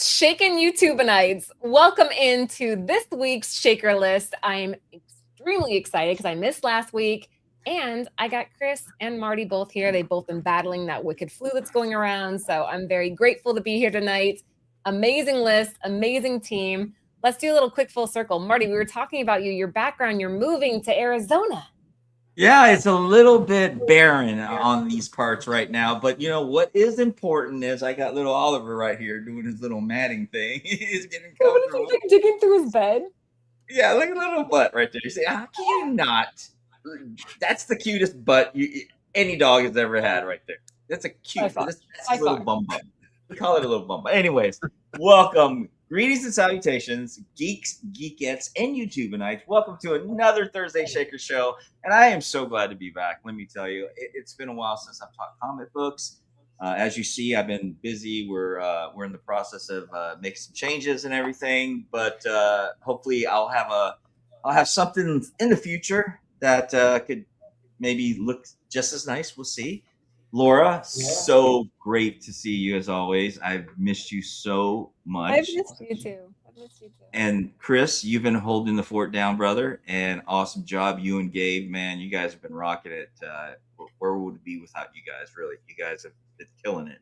What's shaking YouTubenites? Welcome into this week's Shaker List. I'm extremely excited because I missed last week, and I got Chris and Marty both here. They've both been battling that wicked flu that's going around, so I'm very grateful to be here tonight. Amazing list, amazing team. Let's do a little quick full circle. Marty, we were talking about you, your background. You're moving to Arizona. Yeah, it's a little bit barren on these parts right now, but you know what is important is I got little Oliver right here doing his little matting thing. He's getting comfortable. Like digging through his bed. Yeah, look at the little butt right there. You say, how can you not? That's the cutest butt any dog has ever had right there. That's a cute, that's a little bum bum. We call it a little bum bum. Anyways, welcome. Greetings and salutations, geeks, geekettes, and YouTubenites. Welcome to another Thursday Shaker Show, and I am so glad to be back. Let me tell you, it's been a while since I've talked comic books. As you see, I've been busy. We're in the process of making some changes and everything, but hopefully I'll have something in the future that could maybe look just as nice. We'll see. Laura, so great to see you as always. I've missed you so much. I've missed you too. And Chris, you've been holding the fort down, brother. And awesome job, you and Gabe. Man, you guys have been rocking it. Where would it be without you guys? Really, you guys have been killing it,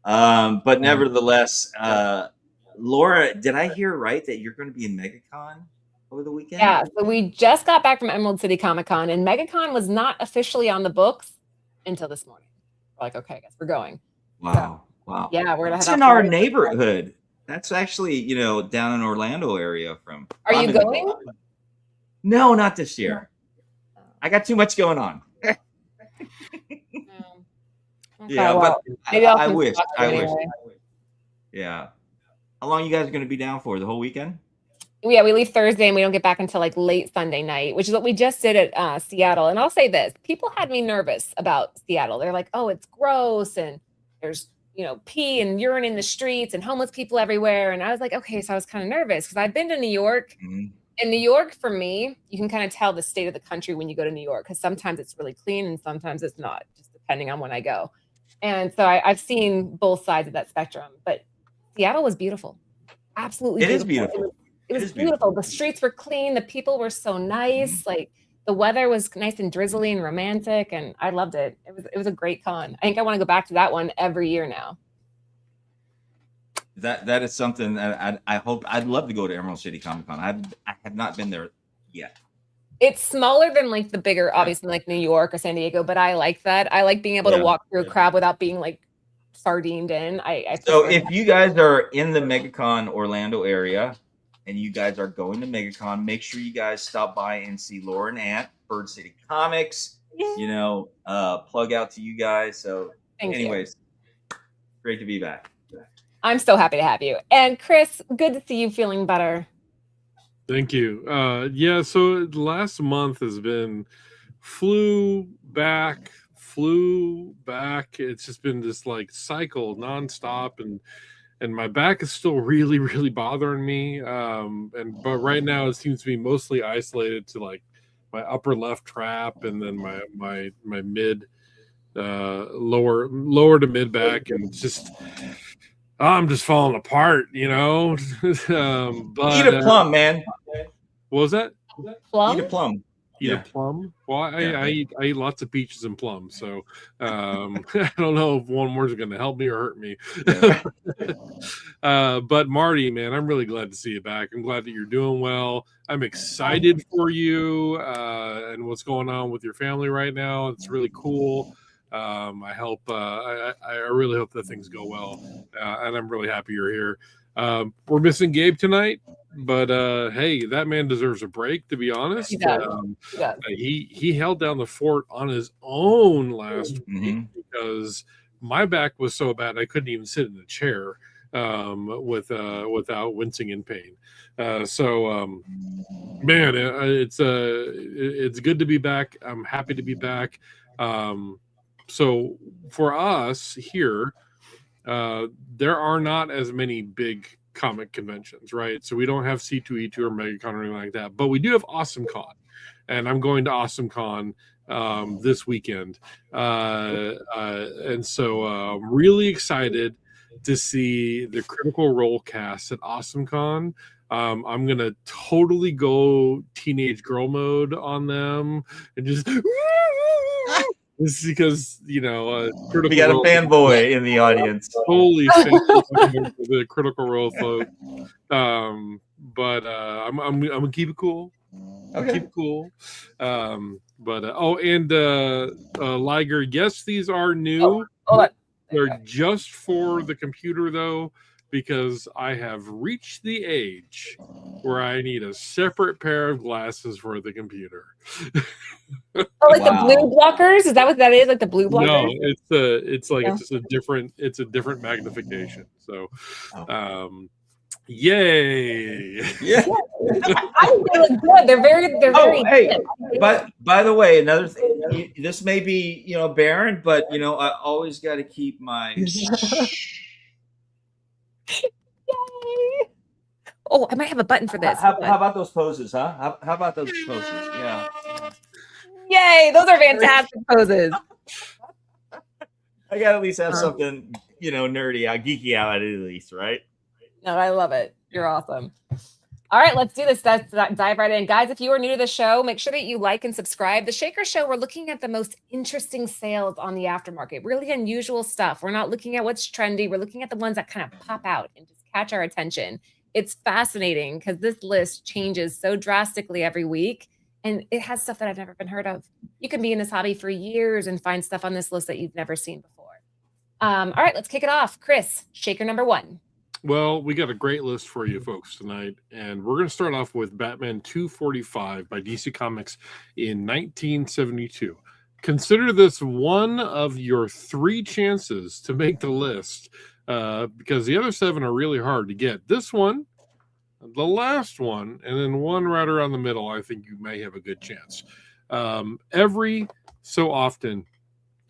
man. But nevertheless, Laura, did I hear right that you're going to be in MegaCon over the weekend? Yeah. So we just got back from Emerald City Comic Con, and MegaCon was not officially on the books until this morning. We're like, okay, I guess we're going. Wow. So, wow. Yeah, we're gonna head. It's in our neighborhood. That's actually, down in Orlando area from. Are you going? No, not this year. I got too much going on. Okay, yeah, well, but maybe I wish. Anyway. Yeah. How long you guys are going to be down for? The whole weekend? Yeah, we leave Thursday and we don't get back until like late Sunday night, which is what we just did at Seattle. And I'll say this, people had me nervous about Seattle. They're like, oh, it's gross and there's, pee and urine in the streets and homeless people everywhere. And I was like, okay, so I was kind of nervous because I've been to New York. Mm-hmm. In New York, for me, you can kind of tell the state of the country when you go to New York because sometimes it's really clean and sometimes it's not, just depending on when I go. And so I've seen both sides of that spectrum. But Seattle was beautiful. Absolutely beautiful. It is beautiful. It was beautiful. The streets were clean. The people were so nice. Like the weather was nice and drizzly and romantic, and I loved it. It was a great con. I think I want to go back to that one every year now. That is something that I hope. I'd love to go to Emerald City Comic Con. I have not been there yet. It's smaller than like the bigger, obviously like New York or San Diego, but I like that. I like being able to walk through a crowd without being like sardined in. So if you guys are in the MegaCon Orlando area and you guys are going to MegaCon, make sure you guys stop by and see Laura and Ant, Bird City Comics. Yeah. Plug out to you guys. So anyways, great to be back. I'm so happy to have you. And Chris, good to see you feeling better. Thank you. So the last month has been flu back. It's just been this like cycle nonstop, and my back is still really, really bothering me. But right now it seems to be mostly isolated to like my upper left trap and then my mid lower to mid back, and just I'm just falling apart, But eat a plum, man. What was that? Plum? Eat a plum. Eat a plum? Well, I eat lots of peaches and plums, so I don't know if one more is going to help me or hurt me. But Marty, man, I'm really glad to see you back. I'm glad that you're doing well. I'm excited for you and what's going on with your family right now. It's really cool. I really hope that things go well, and I'm really happy you're here. We're missing Gabe tonight, but hey, that man deserves a break, to be honest. He does. He held down the fort on his own last week because my back was so bad I couldn't even sit in a chair without wincing in pain. Man, it's good to be back. I'm happy to be back. So for us here, there are not as many big comic conventions, right? So we don't have C2E2 or MegaCon or anything like that, but we do have AwesomeCon, and I'm going to AwesomeCon this weekend. And so I'm really excited. to see the Critical Role cast at AwesomeCon. I'm gonna totally go teenage girl mode on them and just this is because we got a fanboy in the audience. Holy the Critical Role folk. But I'm gonna keep it cool. Okay. Keep it cool. Liger, yes, these are new. They're just for the computer though, because I have reached the age where I need a separate pair of glasses for the computer. The blue blockers? Is that what that is? Like the blue blockers? No, it's just a different magnification. So yay. Yeah. I think they look good. They're very hey, but by the way, another thing, this may be, barren, but I always got to keep my Yay. Oh, I might have a button for this. How about those poses, huh? How about those poses? Yeah. Yay, those are fantastic poses. I got to at least have something, nerdy out, geeky out at least, right? No, I love it. You're awesome. All right, let's do this. Let's dive right in. Guys, if you are new to the show, make sure that you like and subscribe. The Shaker Show, we're looking at the most interesting sales on the aftermarket, really unusual stuff. We're not looking at what's trendy. We're looking at the ones that kind of pop out and just catch our attention. It's fascinating because this list changes so drastically every week, and it has stuff that I've never been heard of. You can be in this hobby for years and find stuff on this list that you've never seen before. All right, let's kick it off. Chris, Shaker number 1. Well, we got a great list for you folks tonight, and we're going to start off with Batman 245 by DC Comics in 1972. Consider this one of your 3 chances to make the list, because the other 7 are really hard to get. This one, the last one, and then one right around the middle, I think you may have a good chance. Every so often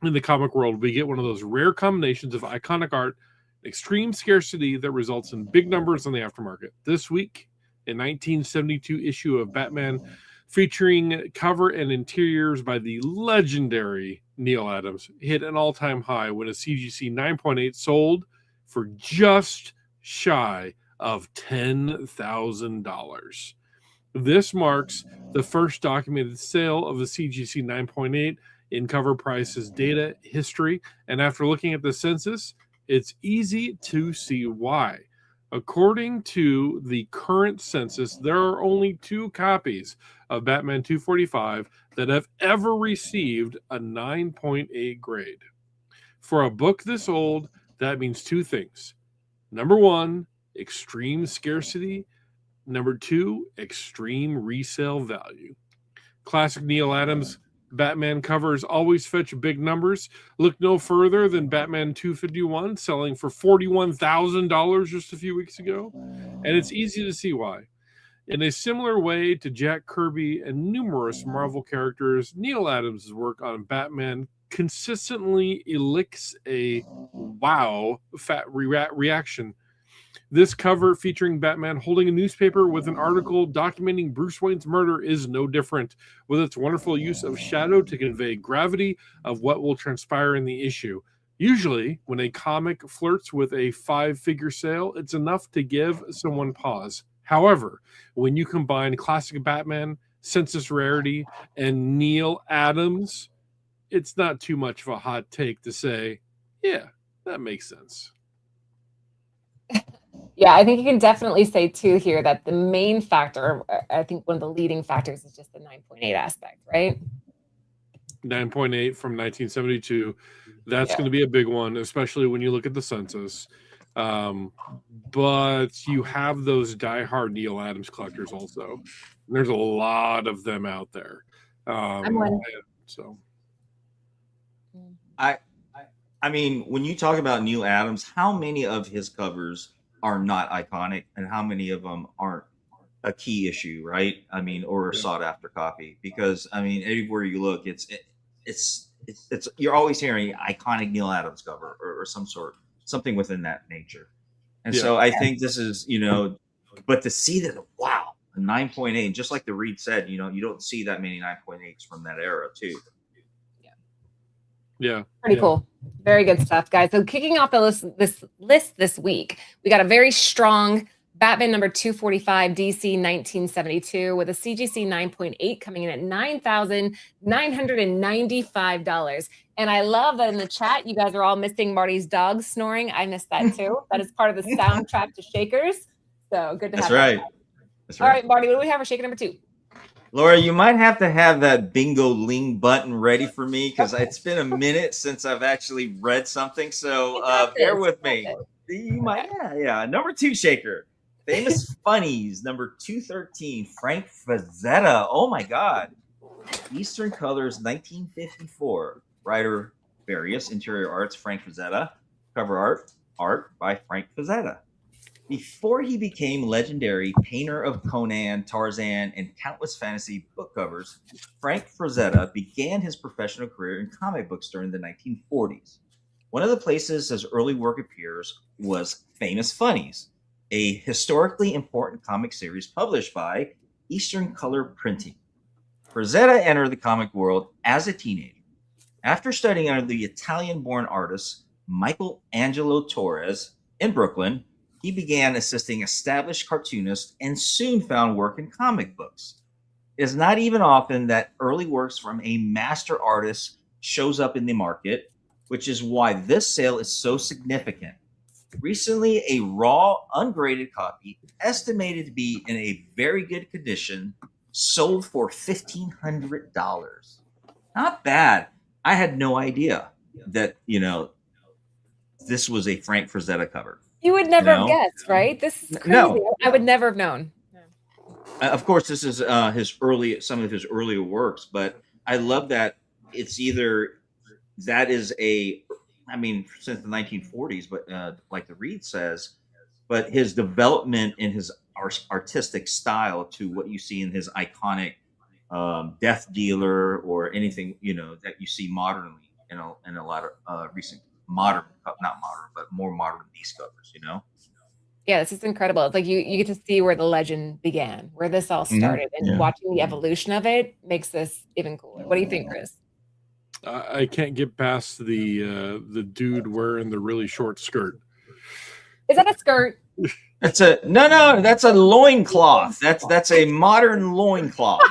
in the comic world, we get one of those rare combinations of iconic art, extreme scarcity that results in big numbers on the aftermarket. This week, a 1972 issue of Batman featuring cover and interiors by the legendary Neal Adams hit an all-time high when a CGC 9.8 sold for just shy of $10,000. This marks the first documented sale of the CGC 9.8 in CovrPrice's data history, and after looking at the census, it's easy to see why. According to the current census, there are only 2 copies of Batman 245 that have ever received a 9.8 grade. For a book this old, that means 2 things. Number 1, extreme scarcity. Number 2, extreme resale value. Classic Neal Adams Batman covers always fetch big numbers. Look no further than Batman 251 selling for $41,000 just a few weeks ago. And it's easy to see why. In a similar way to Jack Kirby and numerous Marvel characters, Neal Adams' work on Batman consistently elicits a wow reaction. This cover featuring Batman holding a newspaper with an article documenting Bruce Wayne's murder is no different, with its wonderful use of shadow to convey gravity of what will transpire in the issue. Usually, when a comic flirts with a 5-figure sale, it's enough to give someone pause. However, when you combine classic Batman, census rarity, and Neal Adams, it's not too much of a hot take to say, yeah, that makes sense. Yeah, I think you can definitely say too here that the main factor, I think one of the leading factors, is just the 9.8 aspect, right? 9.8 from 1972. That's going to be a big one, especially when you look at the census. But you have those diehard Neal Adams collectors also. And there's a lot of them out there. I'm one. So, I mean, when you talk about Neal Adams, how many of his covers are not iconic, and how many of them aren't a key issue, right? I mean, or a sought after copy? Because I mean, everywhere you look, it's you're always hearing iconic Neal Adams cover or something within that nature. And so I think this is, but to see that, wow, a 9.8, just like the Reed said, you don't see that many 9.8s from that era too. Yeah. Pretty cool. Very good stuff, guys. So kicking off the list this week, we got a very strong Batman number 245 DC 1972 with a CGC 9.8 coming in at $9,995. And I love that in the chat, you guys are all missing Marty's dog snoring. I missed that too. That is part of the soundtrack to Shakers. So good to have that. That's all right, Marty, what do we have for Shaker number 2? Laura, you might have to have that bingo ling button ready for me because it's been a minute since I've actually read something. So bear with me. You might, yeah. Number 2 Shaker, Famous Funnies, number 213, Frank Frazetta. Oh my God. Eastern Colors, 1954. Writer, various interior arts, Frank Frazetta. Cover art by Frank Frazetta. Before he became legendary painter of Conan, Tarzan, and countless fantasy book covers, Frank Frazetta began his professional career in comic books during the 1940s. One of the places his early work appears was Famous Funnies, a historically important comic series published by Eastern Color Printing. Frazetta entered the comic world as a teenager. After studying under the Italian-born artist Michael Angelo Torres in Brooklyn, he began assisting established cartoonists and soon found work in comic books. It is not even often that early works from a master artist shows up in the market, which is why this sale is so significant. Recently, a raw, ungraded copy, estimated to be in a very good condition, sold for $1,500. Not bad. I had no idea that, this was a Frank Frazetta cover. You would never have guessed, right? This is crazy. No. I would never have known. Of course, this is some of his earlier works, but I love that it's either that is since the 1940s, but like the read says, but his development in his artistic style to what you see in his iconic Death Dealer or anything, that you see modernly in a lot of recent not modern, but more modern Beast covers, Yeah, this is incredible. It's like you get to see where the legend began, where this all started, and watching the evolution of it makes this even cooler. What do you think, Chris? I can't get past the dude wearing the really short skirt. Is that a skirt? That's that's a loincloth. That's a modern loincloth.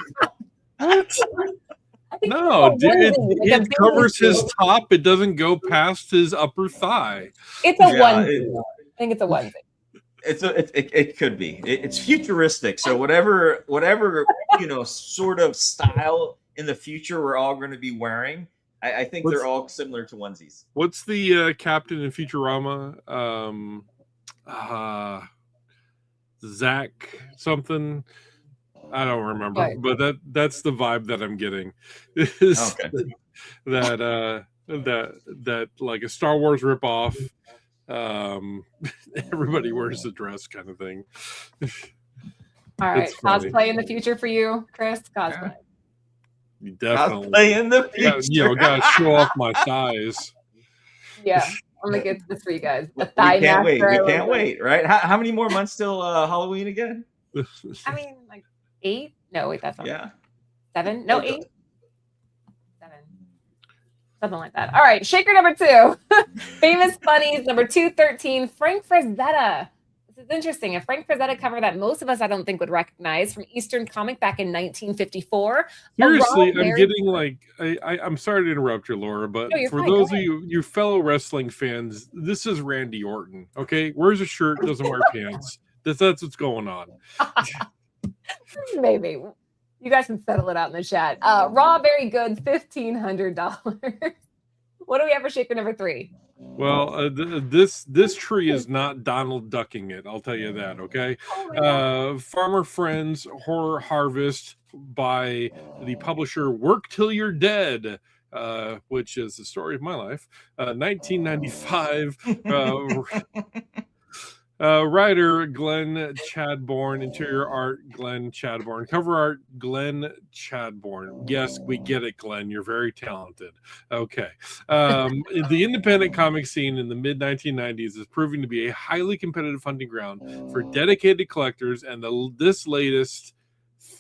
No, it covers his top. It doesn't go past his upper thigh. It's a onesie. I think it's a onesie. It could be. It's futuristic. So whatever sort of style in the future we're all going to be wearing, I think they're all similar to onesies. What's the captain in Futurama? Zach something. I don't remember, but that's the vibe that I'm getting. Okay. that like a Star Wars ripoff. Everybody wears a dress kind of thing. All right, cosplay in the future for you, Chris. Cosplay. You definitely cosplay in the future. Gotta show off my thighs. Yeah. I'm gonna get this for you guys. We can't wait, right? How many more months till Halloween again? I mean, like 8? No, wait, that's not. Yeah. 7? No, 8. 7. Something like that. All right, Shaker number 2. Famous Funnies number 213. Frank Frazetta. This is interesting. A Frank Frazetta cover that most of us, I don't think, would recognize from Eastern Comic back in 1954. Seriously, I'm getting like, I'm sorry to interrupt you, Laura, but for those of you fellow wrestling fans, this is Randy Orton. Okay, wears a shirt, doesn't wear pants. That's what's going on. Maybe you guys can settle it out in the chat. Raw, very good, $1,500. What do we have for Shaker number 3? Well, this tree is not Donald ducking it. I'll tell you that. Okay. Farmer Friends Horror Harvest by the publisher Work Till You're Dead, which is the story of my life. 1995. Writer Glenn Chadbourne, interior art Glenn Chadbourne, cover art Glenn Chadbourne. Yes, we get it, Glenn. You're very talented. Okay. The independent comic scene in the mid-1990s is proving to be a highly competitive hunting ground for dedicated collectors, and this latest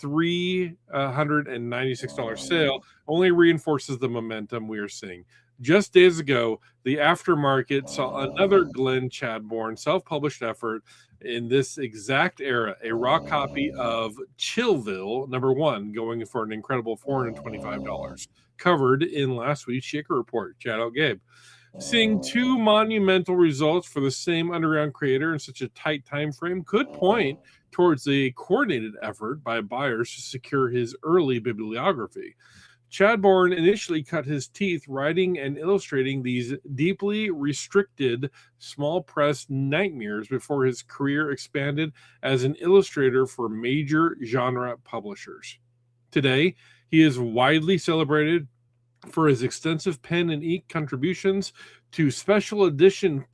$396 sale only reinforces the momentum we are seeing. Just days ago, the aftermarket saw another Glenn Chadbourne self-published effort in this exact era, a raw copy of Chillville #1, going for an incredible $425, covered in last week's Shaker Report. Shout out Gabe. Seeing two monumental results for the same underground creator in such a tight time frame could point towards a coordinated effort by buyers to secure his early bibliography. Chadbourne initially cut his teeth writing and illustrating these deeply restricted small press nightmares before his career expanded as an illustrator for major genre publishers. Today, he is widely celebrated for his extensive pen and ink contributions to special edition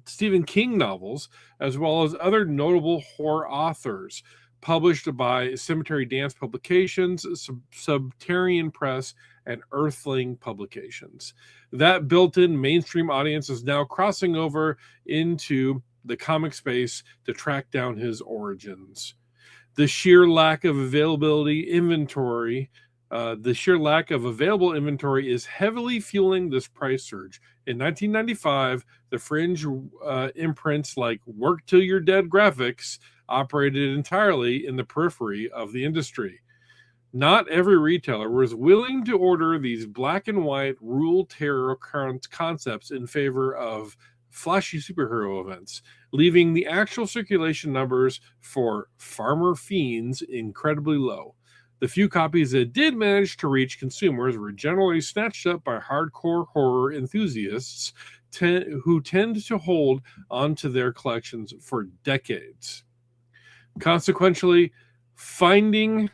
Stephen King novels, as well as other notable horror authors, published by Cemetery Dance Publications, Subterranean Press, and Earthling Publications. That built-in mainstream audience is now crossing over into the comic space to track down his origins. The sheer lack of available inventory is heavily fueling this price surge. In 1995, the fringe imprints like Work Till You're Dead Graphics operated entirely in the periphery of the industry. Not every retailer was willing to order these black and white rule terror concepts in favor of flashy superhero events, leaving the actual circulation numbers for Farmer Fiends incredibly low. The few copies that did manage to reach consumers were generally snatched up by hardcore horror enthusiasts who tend to hold onto their collections for decades. Consequently, finding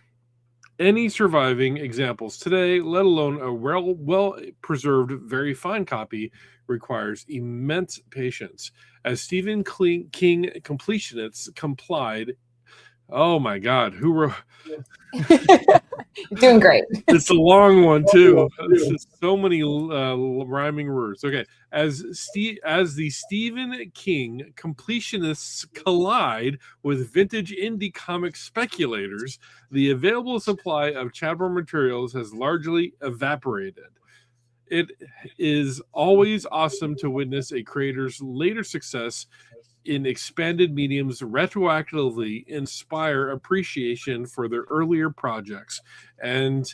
any surviving examples today, let alone a well-preserved, very fine copy, requires immense patience. As Stephen King completionists complied, oh my God, who wrote? Doing great. It's a long one too. It's so many rhyming words. Okay, as the Stephen King completionists collide with vintage indie comic speculators, the available supply of Chadbourne materials has largely evaporated. It is always awesome to witness a creator's later success in expanded mediums retroactively inspire appreciation for their earlier projects. And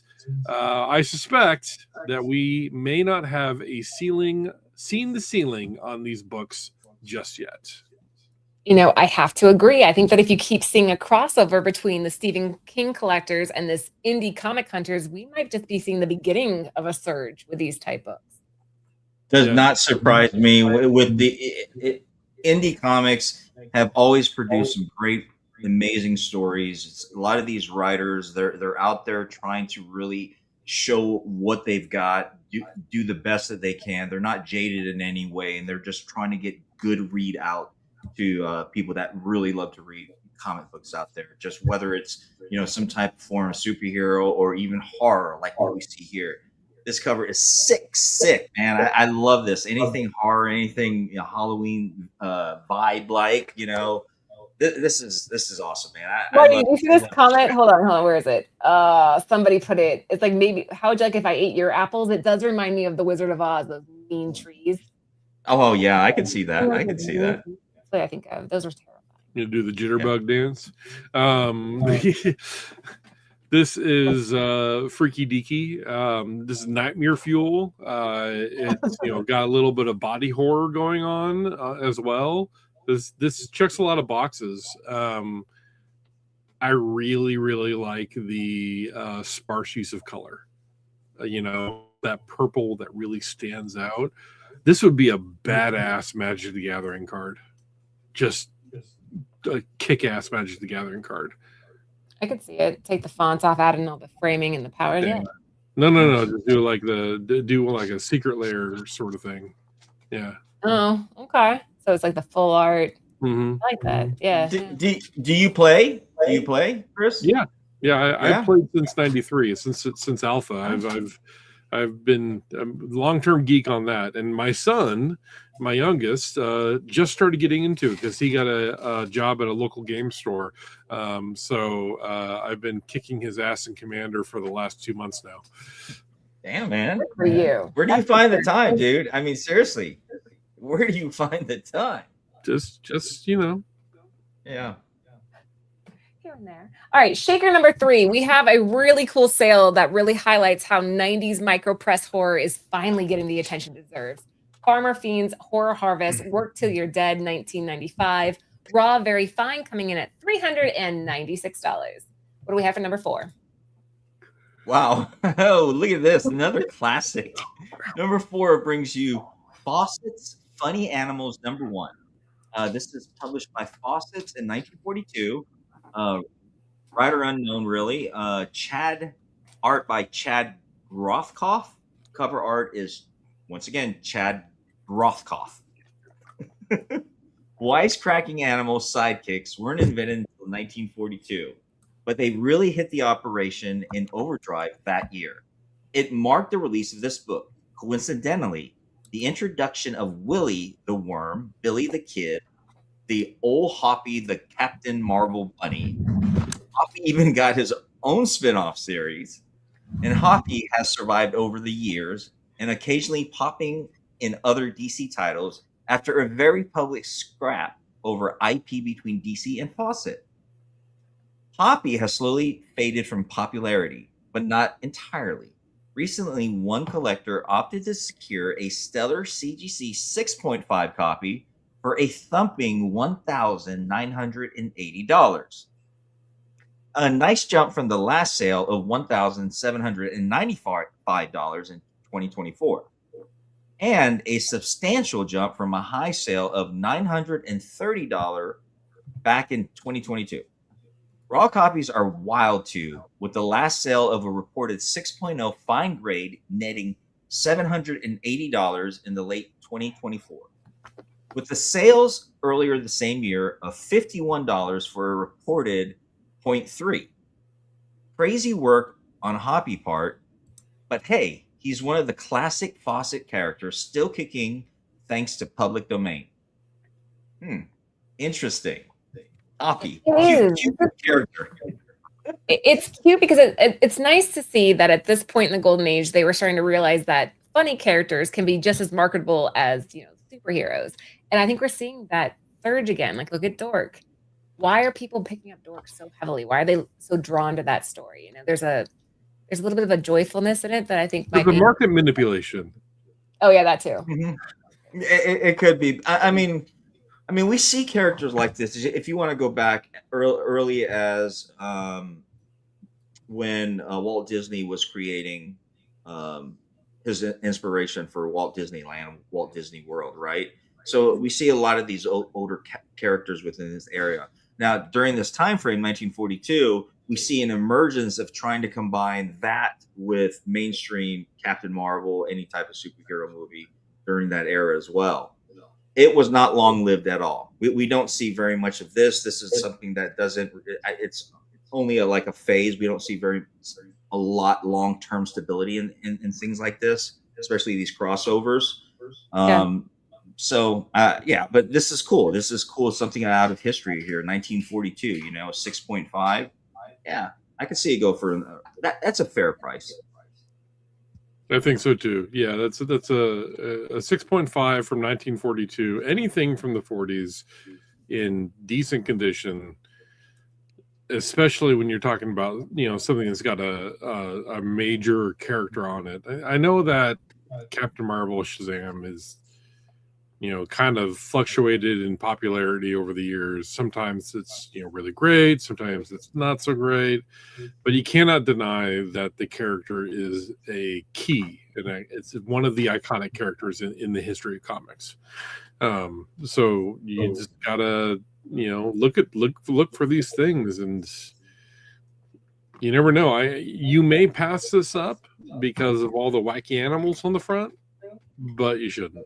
I suspect that we may not have seen the ceiling on these books just yet. You know, I have to agree. I think that if you keep seeing a crossover between the Stephen King collectors and this indie comic hunters, we might just be seeing the beginning of a surge with these type books. Does not surprise me with indie comics have always produced some great, amazing stories. A lot of these writers, they're out there trying to really show what they've got, do the best that they can. They're not jaded in any way, and they're just trying to get good read out to people that really love to read comic books out there. Just whether it's some type of form of superhero or even horror, like what we see here. This cover is sick, man. I love this. Anything horror, anything Halloween vibe, like this is awesome, man. Marty, you see this comment? Hold on. Where is it? Somebody put it. It's like, maybe how would you like if I ate your apples? It does remind me of the Wizard of Oz, those mean trees. Oh yeah, I can see that. I can see that. That's what I think of. Those are terrifying. You do the jitterbug dance. This is Freaky Deaky. This is Nightmare Fuel. It's got a little bit of body horror going on as well. This checks a lot of boxes. I really like the sparse use of color. That purple that really stands out. This would be a badass Magic the Gathering card. Just a kick-ass Magic the Gathering card. I could see it. Take the fonts off, add in all the framing and the power. Yeah. No. Just do like a secret layer sort of thing. Yeah. Oh, okay. So it's like the full art. Mm-hmm. I like that. Yeah. Do you play? Do you play, Chris? Yeah. I've played since '93. Since Alpha. I've been a long-term geek on that, and my son, my youngest, just started getting into it because he got a job at a local game store. So I've been kicking his ass in Commander for the last 2 months now. Damn, man. Good for you. Where do you find the time, dude? I mean, seriously, where do you find the time? Just you know. Yeah. Here and there. All right, shaker number 3. We have a really cool sale that really highlights how 90s micropress horror is finally getting the attention it deserves. Farmer Fiends Horror Harvest, Work Till You're Dead, 1995. Raw, very fine, coming in at $396. What do we have for number 4? Wow. Oh, look at this. Another classic. Number 4 brings you Fawcett's Funny Animals #1. This is published by Fawcett in 1942. Writer unknown, really. Art by Chad Rothkopf. Cover art is, once again, Chad Rothkopf. Wisecracking animals sidekicks weren't invented until 1942, but they really hit the operation in overdrive that year. It marked the release of this book. Coincidentally, the introduction of Willie the Worm, Billy the Kid, the old Hoppy the Captain Marvel Bunny. Hoppy even got his own spin-off series, and Hoppy has survived over the years and occasionally popping in other DC titles after a very public scrap over IP between DC and Fawcett. Hoppy has slowly faded from popularity, but not entirely. Recently, one collector opted to secure a stellar CGC 6.5 copy for a thumping $1,980. A nice jump from the last sale of $1,795 in 2024. And a substantial jump from a high sale of $930 back in 2022. Raw copies are wild too, with the last sale of a reported 6.0 fine grade netting $780 in the late 2024. With the sales earlier the same year of $51 for a reported 0.3. Crazy work on Hoppy part, but hey, he's one of the classic Fawcett characters still kicking thanks to public domain. Interesting. Hoppy, cute character. It's cute because it's nice to see that at this point in the golden age, they were starting to realize that funny characters can be just as marketable as, superheroes. And I think we're seeing that surge again. Like, look at Dork. Why are people picking up Dork so heavily? Why are they so drawn to that story? There's a little bit of a joyfulness in it that I think might be market manipulation. Oh yeah, that too. Mm-hmm. It could be. I mean, we see characters like this. If you want to go back early as when Walt Disney was creating his inspiration for Walt Disneyland, Walt Disney World, right? So we see a lot of these older characters within this area. Now, during this time frame, 1942, we see an emergence of trying to combine that with mainstream Captain Marvel, any type of superhero movie during that era as well. It was not long-lived at all. We don't see very much of this. This is something that doesn't, it's only like a phase. We don't see a lot long-term stability in things like this, especially these crossovers. But this is cool. This is cool. Something out of history here. 1942, 6.5. Yeah, I could see it go for that's a fair price. I think so too. Yeah, that's a 6.5 from 1942. Anything from the 40s in decent condition, especially when you're talking about something that's got a major character on it. I know that Captain Marvel Shazam is kind of fluctuated in popularity over the years. Sometimes it's really great, sometimes it's not so great, but you cannot deny that the character is a key, and it's one of the iconic characters in the history of comics. So you just gotta look for these things, and you never know. You may pass this up because of all the wacky animals on the front, but you shouldn't.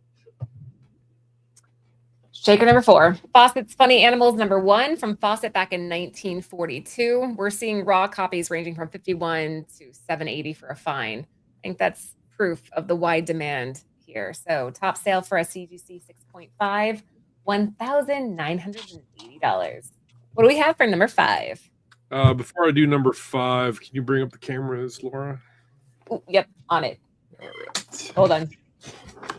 Shaker number 4, Fawcett's Funny Animals #1 from Fawcett back in 1942. We're seeing raw copies ranging from $51 to $780 for a fine. I think that's proof of the wide demand here. So top sale for a CGC 6.5, $1,980. What do we have for number 5? Before I do number 5, can you bring up the cameras, Laura? Ooh, yep, on it. Hold on.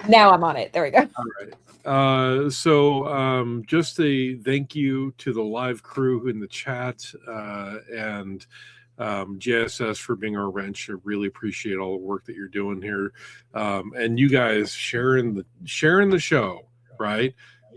Now I'm on it. There we go. All right. So just a thank you to the live crew in the chat and JSS for being our wrench. I really appreciate all the work that you're doing here, and you guys sharing the show. Right,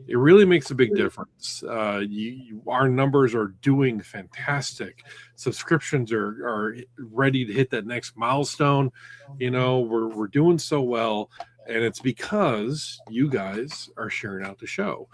it really makes a big difference. Our numbers are doing fantastic. Subscriptions are ready to hit that next milestone. You know, we're doing so well. And it's because you guys are sharing out the show.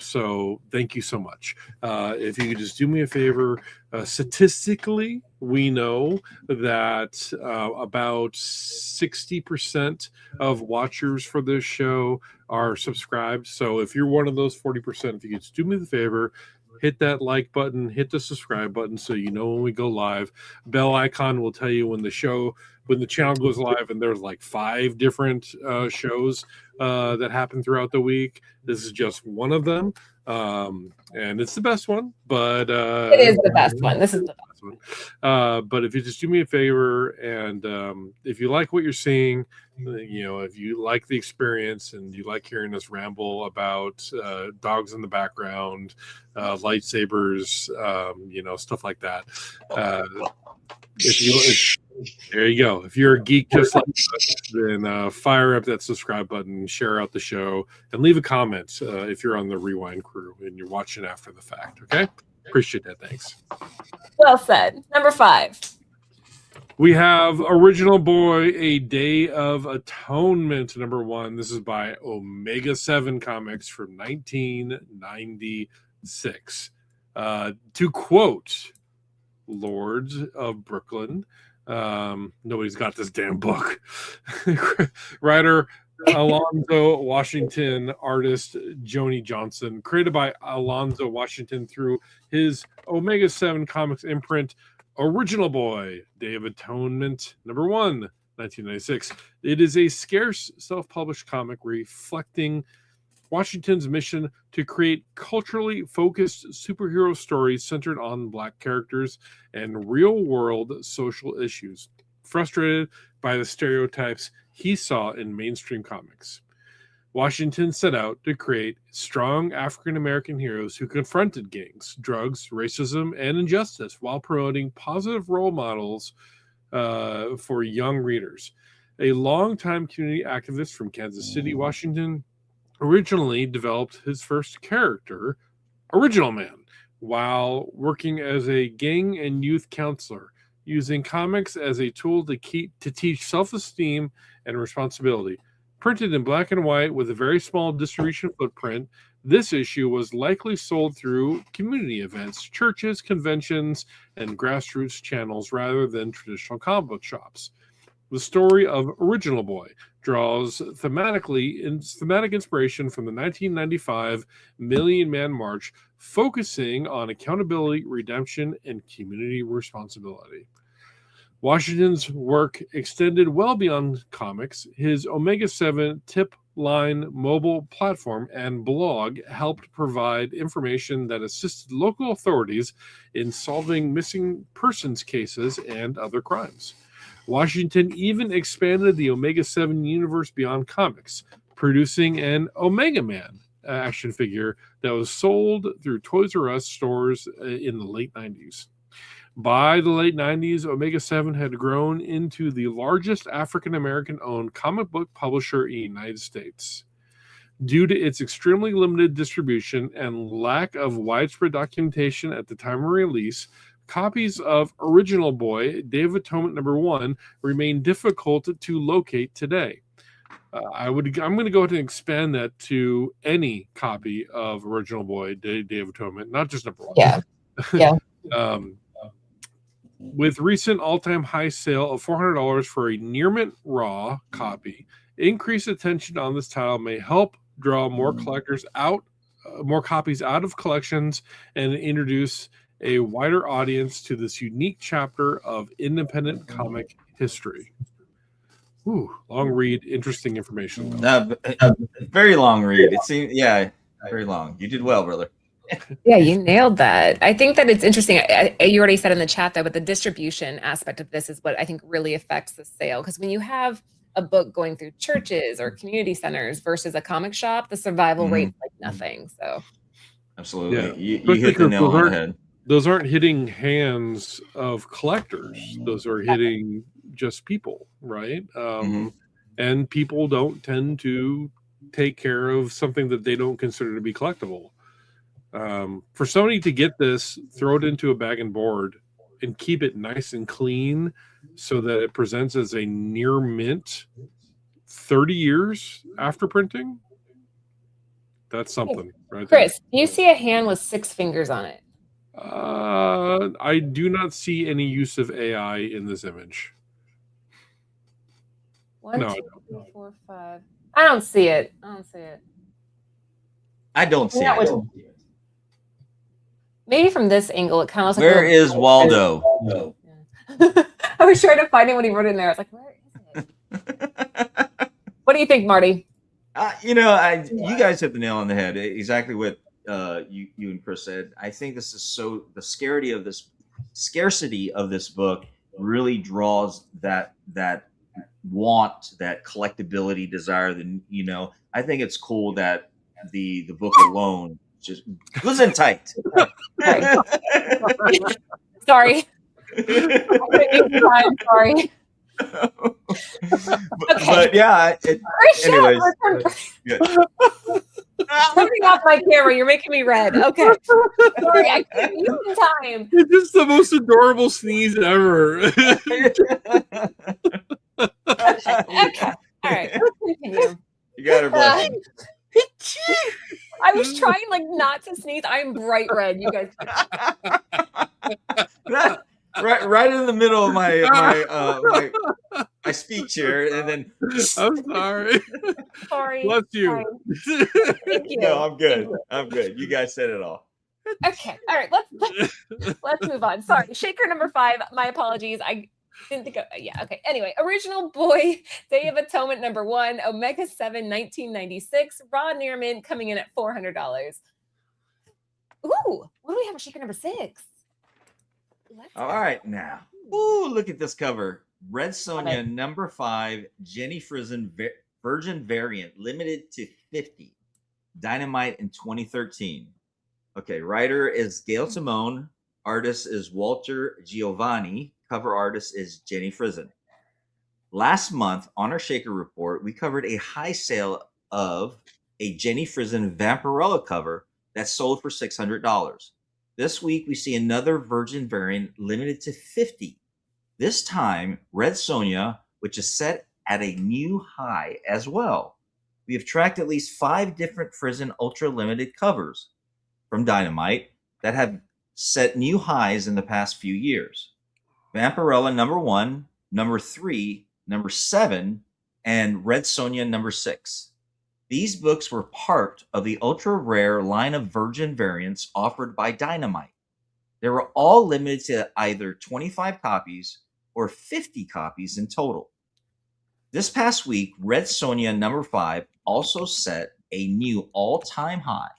So thank you so much. If you could just do me a favor, statistically, we know that about 60% of watchers for this show are subscribed. So if you're one of those 40%, if you could just do me the favor, hit that like button, hit the subscribe button so you know when we go live. Bell icon will tell you when the channel goes live, and there's like 5 different shows that happen throughout the week. This is just one of them, and it's the best one. But it is the best one. This is the best one. But if you just do me a favor, and if you like what you're seeing, you know, if you like the experience and you like hearing us ramble about dogs in the background, lightsabers, you know, stuff like that. There you go. If you're a geek just like us, then fire up that subscribe button, share out the show, and leave a comment if you're on the Rewind crew and you're watching after the fact. Okay? Appreciate that. Thanks. Well said. Number 5. We have Original Boy, A Day of Atonement, number 1. This is by Omega 7 Comics from 1996. To quote Lords of Brooklyn, nobody's got this damn book. Writer Alonzo Washington, artist Joni Johnson, created by Alonzo Washington through his Omega 7 Comics imprint, Original Boy, Day of Atonement, number 1, 1996. It is a scarce self-published comic reflecting Washington's mission to create culturally focused superhero stories centered on Black characters and real-world social issues, frustrated by the stereotypes he saw in mainstream comics. Washington set out to create strong African-American heroes who confronted gangs, drugs, racism, and injustice while promoting positive role models for young readers. A longtime community activist from Kansas City, Washington, originally developed his first character, Original Man, while working as a gang and youth counselor, using comics as a tool to teach self-esteem and responsibility. Printed in black and white with a very small distribution footprint, this issue was likely sold through community events, churches, conventions, and grassroots channels rather than traditional comic book shops. The story of Original Boy draws thematic inspiration from the 1995 Million Man March, focusing on accountability, redemption, and community responsibility. Washington's work extended well beyond comics. His Omega 7 tip line mobile platform and blog helped provide information that assisted local authorities in solving missing persons cases and other crimes. Washington even expanded the Omega 7 universe beyond comics, producing an Omega Man action figure that was sold through Toys R Us stores in the late 90s. By the late 90s, Omega 7 had grown into the largest African-American owned comic book publisher in the United States. Due to its extremely limited distribution and lack of widespread documentation at the time of release, copies of Original Boy, Day of Atonement number 1, remain difficult to locate today. I'm going to go ahead and expand that to any copy of Original Boy, Day of Atonement, not just number 1. Yeah. With recent all-time high sale of $400 for a near mint raw copy, increased attention on this title may help draw more collectors out, more copies out of collections, and introduce a wider audience to this unique chapter of independent comic history. Ooh, long read, interesting information. Very long read. It seemed, yeah, very long. You did well, brother. Yeah, you nailed that. I think that it's interesting. You already said in the chat, though, but the distribution aspect of this is what I think really affects the sale. Because when you have a book going through churches or community centers versus a comic shop, the survival rate's like nothing. So absolutely, you hit the nail on the head. Those aren't hitting hands of collectors. Those are hitting just people, right? And people don't tend to take care of something that they don't consider to be collectible. For somebody to get this, throw it into a bag and board, and keep it nice and clean so that it presents as a near mint 30 years after printing, that's something, right? Chris, do you see a hand with 6 fingers on it? I do not see any use of AI in this image. 1, 2, 3, 4, 5. I don't see it. I don't see it. Maybe from this angle, it kind of looks like. Where is Waldo? I was trying to find it when he wrote it in there. I was like, where is it? What do you think, Marty? You guys hit the nail on the head. Exactly what you and Chris said. I think this is the scarcity of this book really draws that want, that collectability desire. I think it's cool that the book alone just goes in tight. Sorry. Sorry. But yeah, anyways. Turning off my camera, you're making me red. Okay. Sorry, I can't use in time. It's just the most adorable sneeze ever. Okay. All right. Let's continue. You got her blessing. I was trying not to sneeze. I'm bright red. You guys. Right in the middle of my speech here, and then I'm sorry. Sorry. Bless you. Thank you. No, I'm good. I'm good. You guys said it all. Okay. All right. Let's move on. Sorry. Shaker number 5. My apologies. I didn't think of, yeah. Okay. Anyway, Original Boy Day of Atonement number 1, Omega 7, 1996, raw near mint, coming in at $400. Ooh, what do we have for Shaker number 6? All right, now. Ooh, look at this cover. Red Sonja number 5, Jenny Frison Virgin Variant, limited to 50. Dynamite in 2013. Okay, writer is Gail Simone. Artist is Walter Giovanni. Cover artist is Jenny Frison. Last month on our Shaker Report, we covered a high sale of a Jenny Frison Vampirella cover that sold for $600. This week, we see another Virgin variant limited to 50. This time, Red Sonja, which is set at a new high as well. We have tracked at least 5 different Frison Ultra Limited covers from Dynamite that have set new highs in the past few years. Vampirella number 1, number 3, number 7, and Red Sonja number 6. These books were part of the ultra-rare line of Virgin variants offered by Dynamite. They were all limited to either 25 copies or 50 copies in total. This past week, Red Sonja number 5 also set a new all-time high.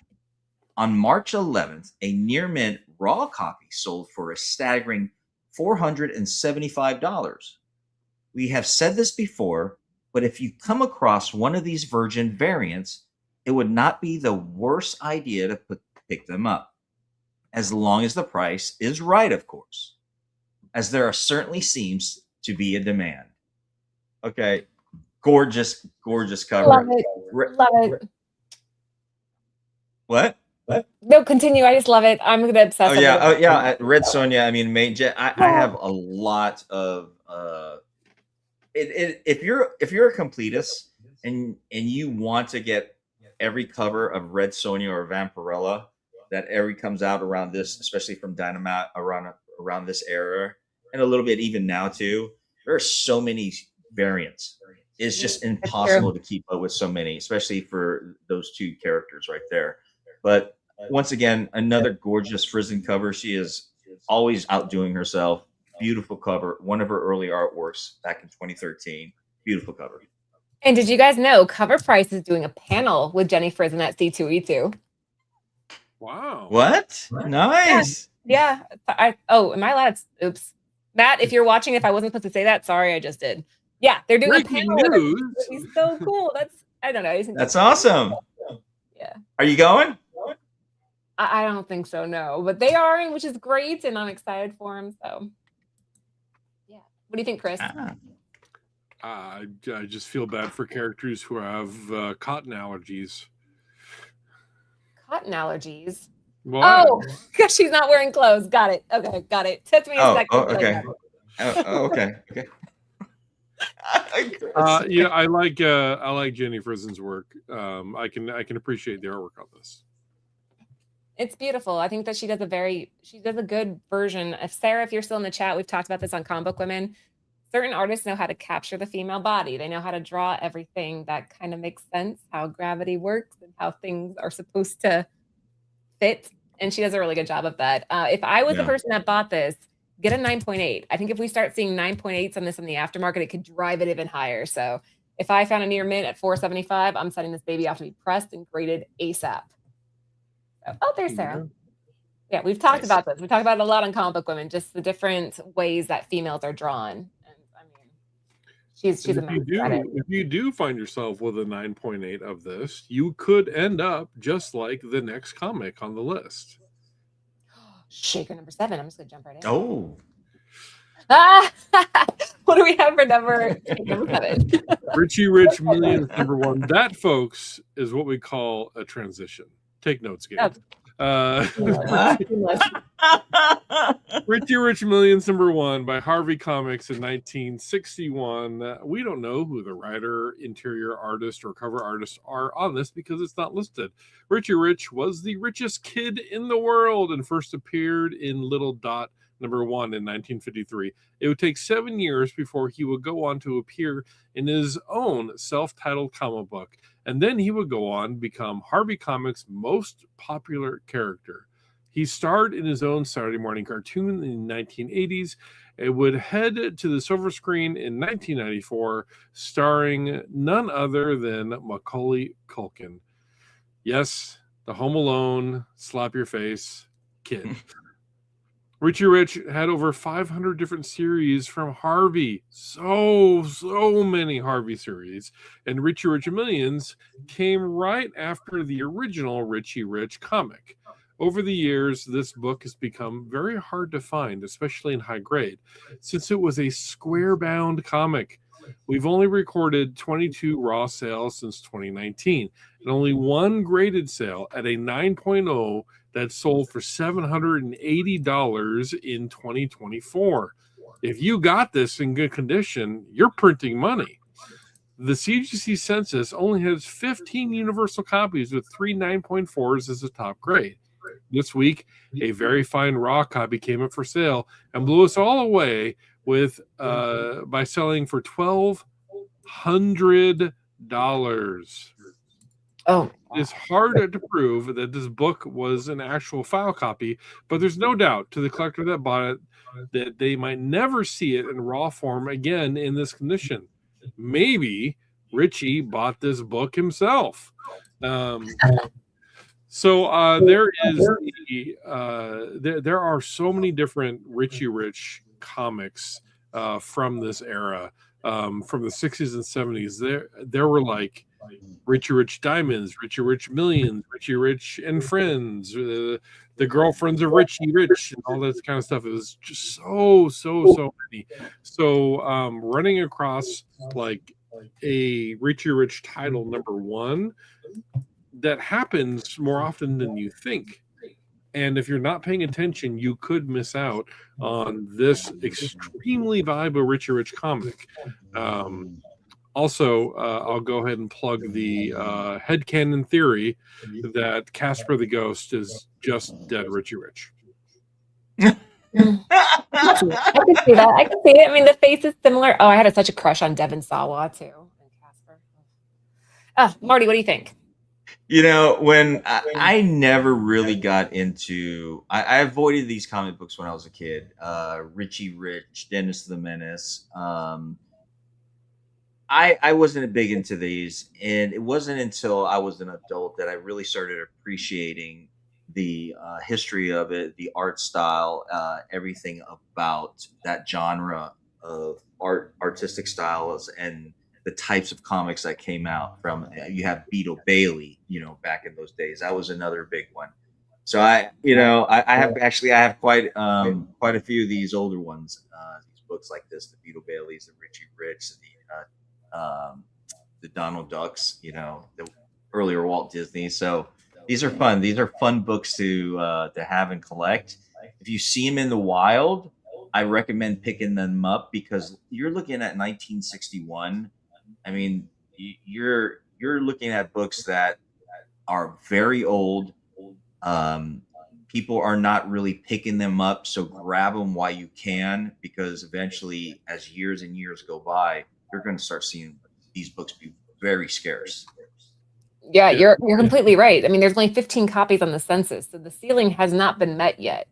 On March 11th, a near-mint raw copy sold for a staggering $475. We have said this before, but if you come across one of these Virgin variants, it would not be the worst idea to pick them up, as long as the price is right, of course, as there certainly seems to be a demand. Okay, gorgeous cover. Love it. Love it. What? No, continue. I just love it. I'm gonna obsess. Yeah. Red Sonja. I mean, I have a lot of. If you're a completist and you want to get every cover of Red Sonja or Vampirella that ever comes out around this, especially from Dynamite around this era, and a little bit even now too, there are so many variants. It's just impossible to keep up with so many, especially for those 2 characters right there. But once again, another gorgeous Frison cover. She is always outdoing herself. Beautiful cover. One of her early artworks back in 2013. Beautiful cover. And did you guys know CovrPrice is doing a panel with Jenny Frison at C2E2? Wow. What? Nice. Yeah. Am I allowed? Oops. Matt, if you're watching, if I wasn't supposed to say that, sorry, I just did. Yeah, they're doing Breaking a panel with news. him. He's so cool. I don't know. That's awesome. Yeah. Are you going? I don't think so, no. But they are, which is great, and I'm excited for them. So, yeah. What do you think, Chris? I just feel bad for characters who have cotton allergies. Cotton allergies? What? Oh, because she's not wearing clothes. Got it. Okay, got it. Took me a second. Okay. Okay. Okay. I like Jenny Frison's work. I can appreciate the artwork on this. It's beautiful. I think that she does a good version of Sarah. If you're still in the chat, we've talked about this on Comic Book Women. Certain artists know how to capture the female body. They know how to draw everything that kind of makes sense, how gravity works and how things are supposed to fit. And she does a really good job of that. If I was the person that bought this, get a 9.8. I think if we start seeing 9.8s on this in the aftermarket, it could drive it even higher. So if I found a near mint at $475, I'm setting this baby off to be pressed and graded ASAP. Oh, there's Sarah. Yeah, we've talked about this. We talked about it a lot on Comic Book Women, just the different ways that females are drawn. And I mean, she's if you do find yourself with a 9.8 of this, you could end up just like the next comic on the list. Shaker number 7. I'm just gonna jump right in. Oh. What do we have for number 7? Richie Rich Millions #1. That, folks, is what we call a transition. Take notes, Gabe. Richie Rich Millions #1 by Harvey Comics in 1961. We don't know who the writer, interior artist, or cover artist are on this because it's not listed. Richie Rich was the richest kid in the world and first appeared in Little Dot #1 in 1953. It would take 7 years before he would go on to appear in his own self-titled comic book, and then he would go on to become Harvey Comics' most popular character. He starred in his own Saturday morning cartoon in the 1980s. It would head to the silver screen in 1994, starring none other than Macaulay Culkin. Yes, the Home Alone, slap your face kid. Richie Rich had over 500 different series from Harvey. So many Harvey series. And Richie Rich Millions came right after the original Richie Rich comic. Over the years, this book has become very hard to find, especially in high grade, since it was a square-bound comic. We've only recorded 22 raw sales since 2019, and only one graded sale at a 9.0 that sold for $780 in 2024. If you got this in good condition, you're printing money. The CGC census only has 15 universal copies with 3 9.4s as a top grade. This week, a very fine raw copy came up for sale and blew us all away with by selling for $1,200. Oh, it's hard to prove that this book was an actual file copy, but there's no doubt to the collector that bought it that they might never see it in raw form again in this condition. Maybe Richie bought this book himself. So there are so many different Richie Rich comics from this era, from the 60s and 70s. There were like Richie Rich Diamonds, Richie Rich Millions, Richie Rich and Friends, the girlfriends of Richie Rich, and all that kind of stuff. It was just so many. So running across like a Richie Rich title #1, that happens more often than you think. And if you're not paying attention, you could miss out on this extremely valuable Richie Rich comic. Also, I'll go ahead and plug the headcanon theory that Casper the Ghost is just dead Richie Rich. I can see that. I can see it. I mean, the face is similar. Oh, I had such a crush on Devin Sawa, too. And Casper. Marty, what do you think? You know, when I never really got into, I avoided these comic books when I was a kid. Richie Rich, Dennis the Menace. I wasn't big into these, and it wasn't until I was an adult that I really started appreciating the history of it, the art style, everything about that genre artistic styles and the types of comics that came out from. You have Beetle Bailey, back in those days. That was another big one. So I have quite a few of these older ones, these books like this, the Beetle Baileys, the Richie Rich, the Donald Ducks, the earlier Walt Disney. So these are fun. These are fun books to have and collect. If you see them in the wild, I recommend picking them up because you're looking at 1961. I mean, you're looking at books that are very old. People are not really picking them up, so grab them while you can, because eventually, as years and years go by, you're going to start seeing these books be very scarce. Yeah, you're completely right. I mean, there's only 15 copies on the census, so the ceiling has not been met yet.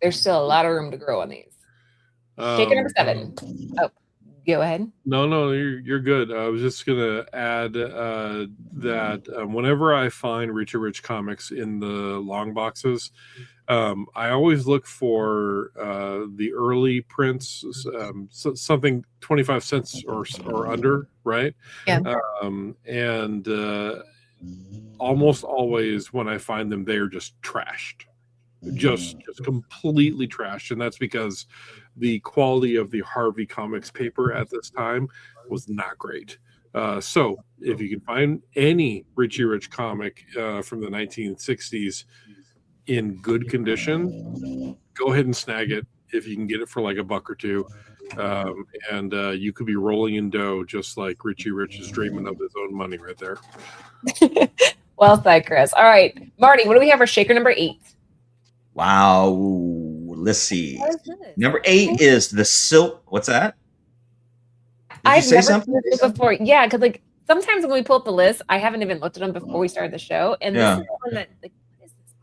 There's still a lot of room to grow on these. Shaker number 7. Oh, go ahead. No, you're good. I was just gonna add that whenever I find Richie Rich comics in the long boxes, I always look for the early prints, something 25 cents or under, right? Yeah. And almost always when I find them, they are just trashed. Just completely trashed, and that's because the quality of the Harvey Comics paper at this time was not great. So if you can find any Richie Rich comic from the 1960s in good condition, go ahead and snag it if you can get it for like $1 or $2. And you could be rolling in dough just like Richie Rich is dreaming of his own money right there. Well said, Chris. All right, Marty, what do we have for shaker number 8? Wow. Let's see. Number 8 is the silk. What's that? I've never seen this before. Yeah, because like sometimes when we pull up the list, I haven't even looked at them before we started the show. And this is the one that, like, what is this,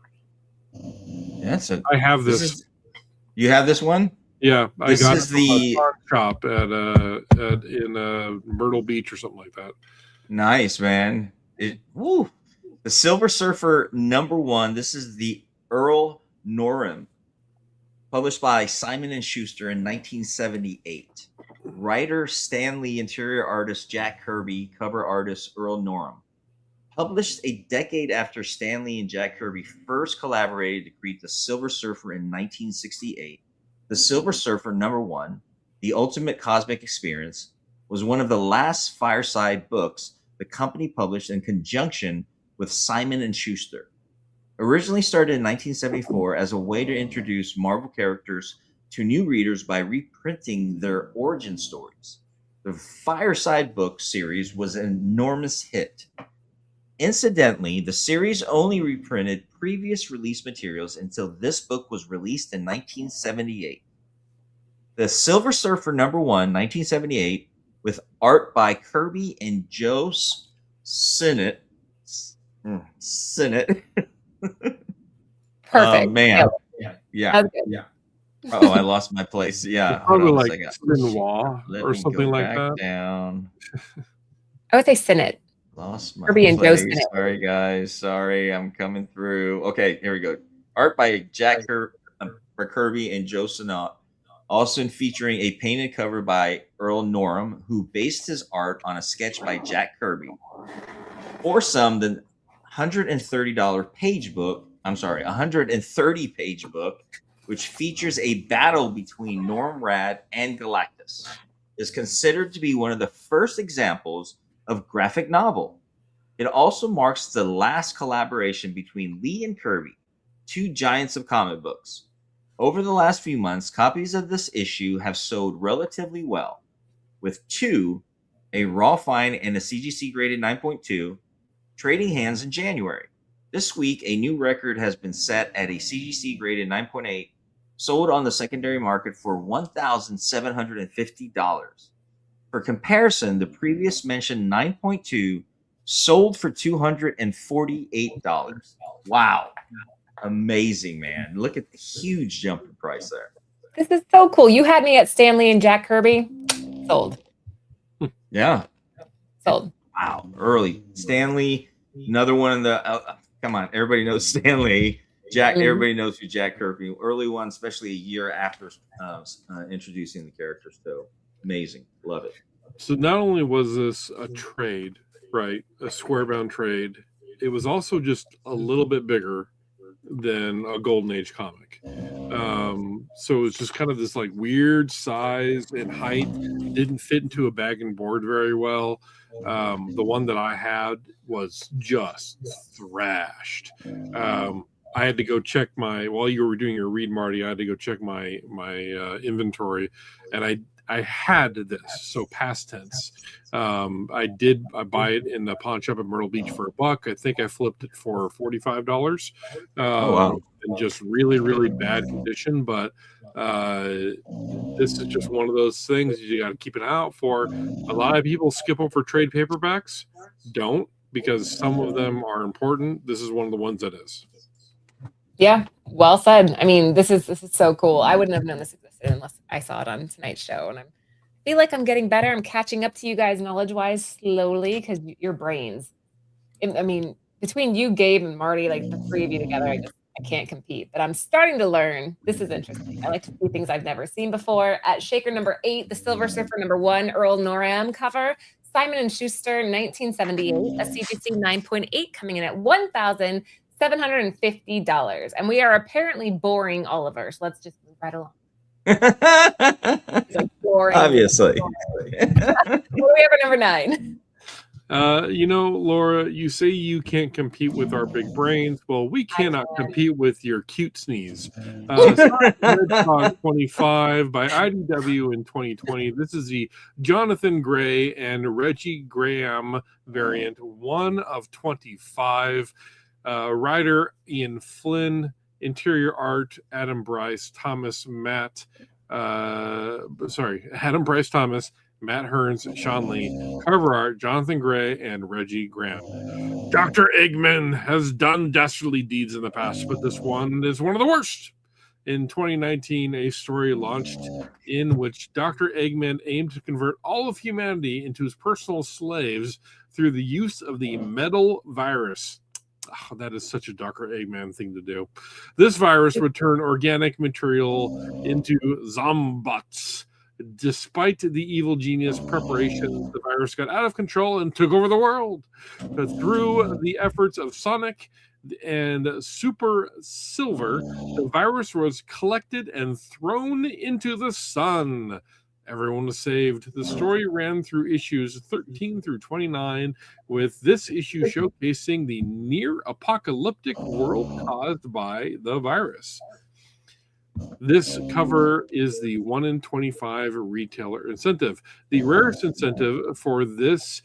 Marty? I have this. You have this one? Yeah, I got it from a shop in Myrtle Beach or something like that. Nice, man. The Silver Surfer number 1. This is the Earl Norem, published by Simon & Schuster in 1978. Writer Stan Lee, interior artist Jack Kirby, cover artist Earl Norem. Published a decade after Stan Lee and Jack Kirby first collaborated to create the Silver Surfer in 1968. The Silver Surfer number 1, The Ultimate Cosmic Experience, was one of the last Fireside books the company published in conjunction with Simon & Schuster. Originally started in 1974 as a way to introduce Marvel characters to new readers by reprinting their origin stories. The Fireside book series was an enormous hit. Incidentally, the series only reprinted previous release materials until this book was released in 1978. The Silver Surfer number 1, 1978, with art by Kirby and Joe Sinnott. Perfect. Man. Yeah. Oh, I lost my place. Yeah. Probably like Sinois or something like that. Down. I would say Sinnott. Lost my Kirby and Joe place. Sinnott. Sorry, guys. Sorry, I'm coming through. Okay, here we go. Art by Kirby and Joe Sinnott. Also featuring a painted cover by Earl Norem, who based his art on a sketch by Jack Kirby. For some, the $130 page book, 130-page book, which features a battle between Norm Rad and Galactus, is considered to be one of the first examples of graphic novel. It also marks the last collaboration between Lee and Kirby, two giants of comic books. Over the last few months, copies of this issue have sold relatively well, with 2, a raw find and a CGC graded 9.2, trading hands in January. This week, a new record has been set at a CGC graded 9.8, sold on the secondary market for $1,750. For comparison, the previous mentioned 9.2 sold for $248. Wow. Amazing, man. Look at the huge jump in price there. This is so cool. You had me at Stan Lee and Jack Kirby. Sold. Yeah. Sold. Wow. Early. Stan Lee, another one in the... come on. Everybody knows Stan Lee. Jack, everybody knows who Jack Kirby, early one, especially a year after introducing the characters. So amazing, love it. So not only was this a trade, right, a Squarebound trade, it was also just a little bit bigger than a Golden Age comic. So it was just kind of this like weird size and height, didn't fit into a bag and board very well. The one that I had was just thrashed. I had to go check while you were doing your read, Marty, I had to go check my inventory, and I had this, so past tense. I buy it in the pawn shop at Myrtle Beach for $1. I think I flipped it for $45. Wow. In just really, really bad condition. But this is just one of those things you got to keep an eye out for. A lot of people skip over trade paperbacks. Don't, because some of them are important. This is one of the ones that is. Yeah, well said. I mean, this is so cool. I wouldn't have known this existed unless I saw it on tonight's show, and I feel like I'm getting better. I'm catching up to you guys knowledge-wise slowly, because your brains. I mean, between you, Gabe, and Marty, like the three of you together, I can't compete. But I'm starting to learn. This is interesting. I like to see things I've never seen before. At Shaker number 8, the Silver Surfer number 1, Earl Noram cover. Simon and Schuster, 1978, a CGC 9.8, coming in at $1,750. And we are apparently boring Oliver, so let's just move right along. Like boring. Obviously. What do we have at number 9? Laura, you say you can't compete with our big brains. Well, we cannot compete with your cute sneeze. Hedgehog 25 by IDW in 2020. This is the Jonathan Gray and Reggie Graham variant, 1 of 25. Writer Ian Flynn, interior art Adam Bryce Thomas, Adam Bryce Thomas, Matt Hearns, Sean Lee, cover art Jonathan Gray and Reggie Graham. Dr. Eggman has done dastardly deeds in the past, but this one is one of the worst. In 2019, a story launched in which Dr. Eggman aimed to convert all of humanity into his personal slaves through the use of the metal virus. Oh, that is such a Dr. Eggman thing to do. This virus would turn organic material into zombots. Despite the evil genius preparations, the virus got out of control and took over the world. But through the efforts of Sonic and Super Silver, the virus was collected and thrown into the sun. Everyone was saved. The story ran through issues 13 through 29, with this issue showcasing the near-apocalyptic world caused by the virus. This cover is the 1 in 25 retailer incentive, the rarest incentive for this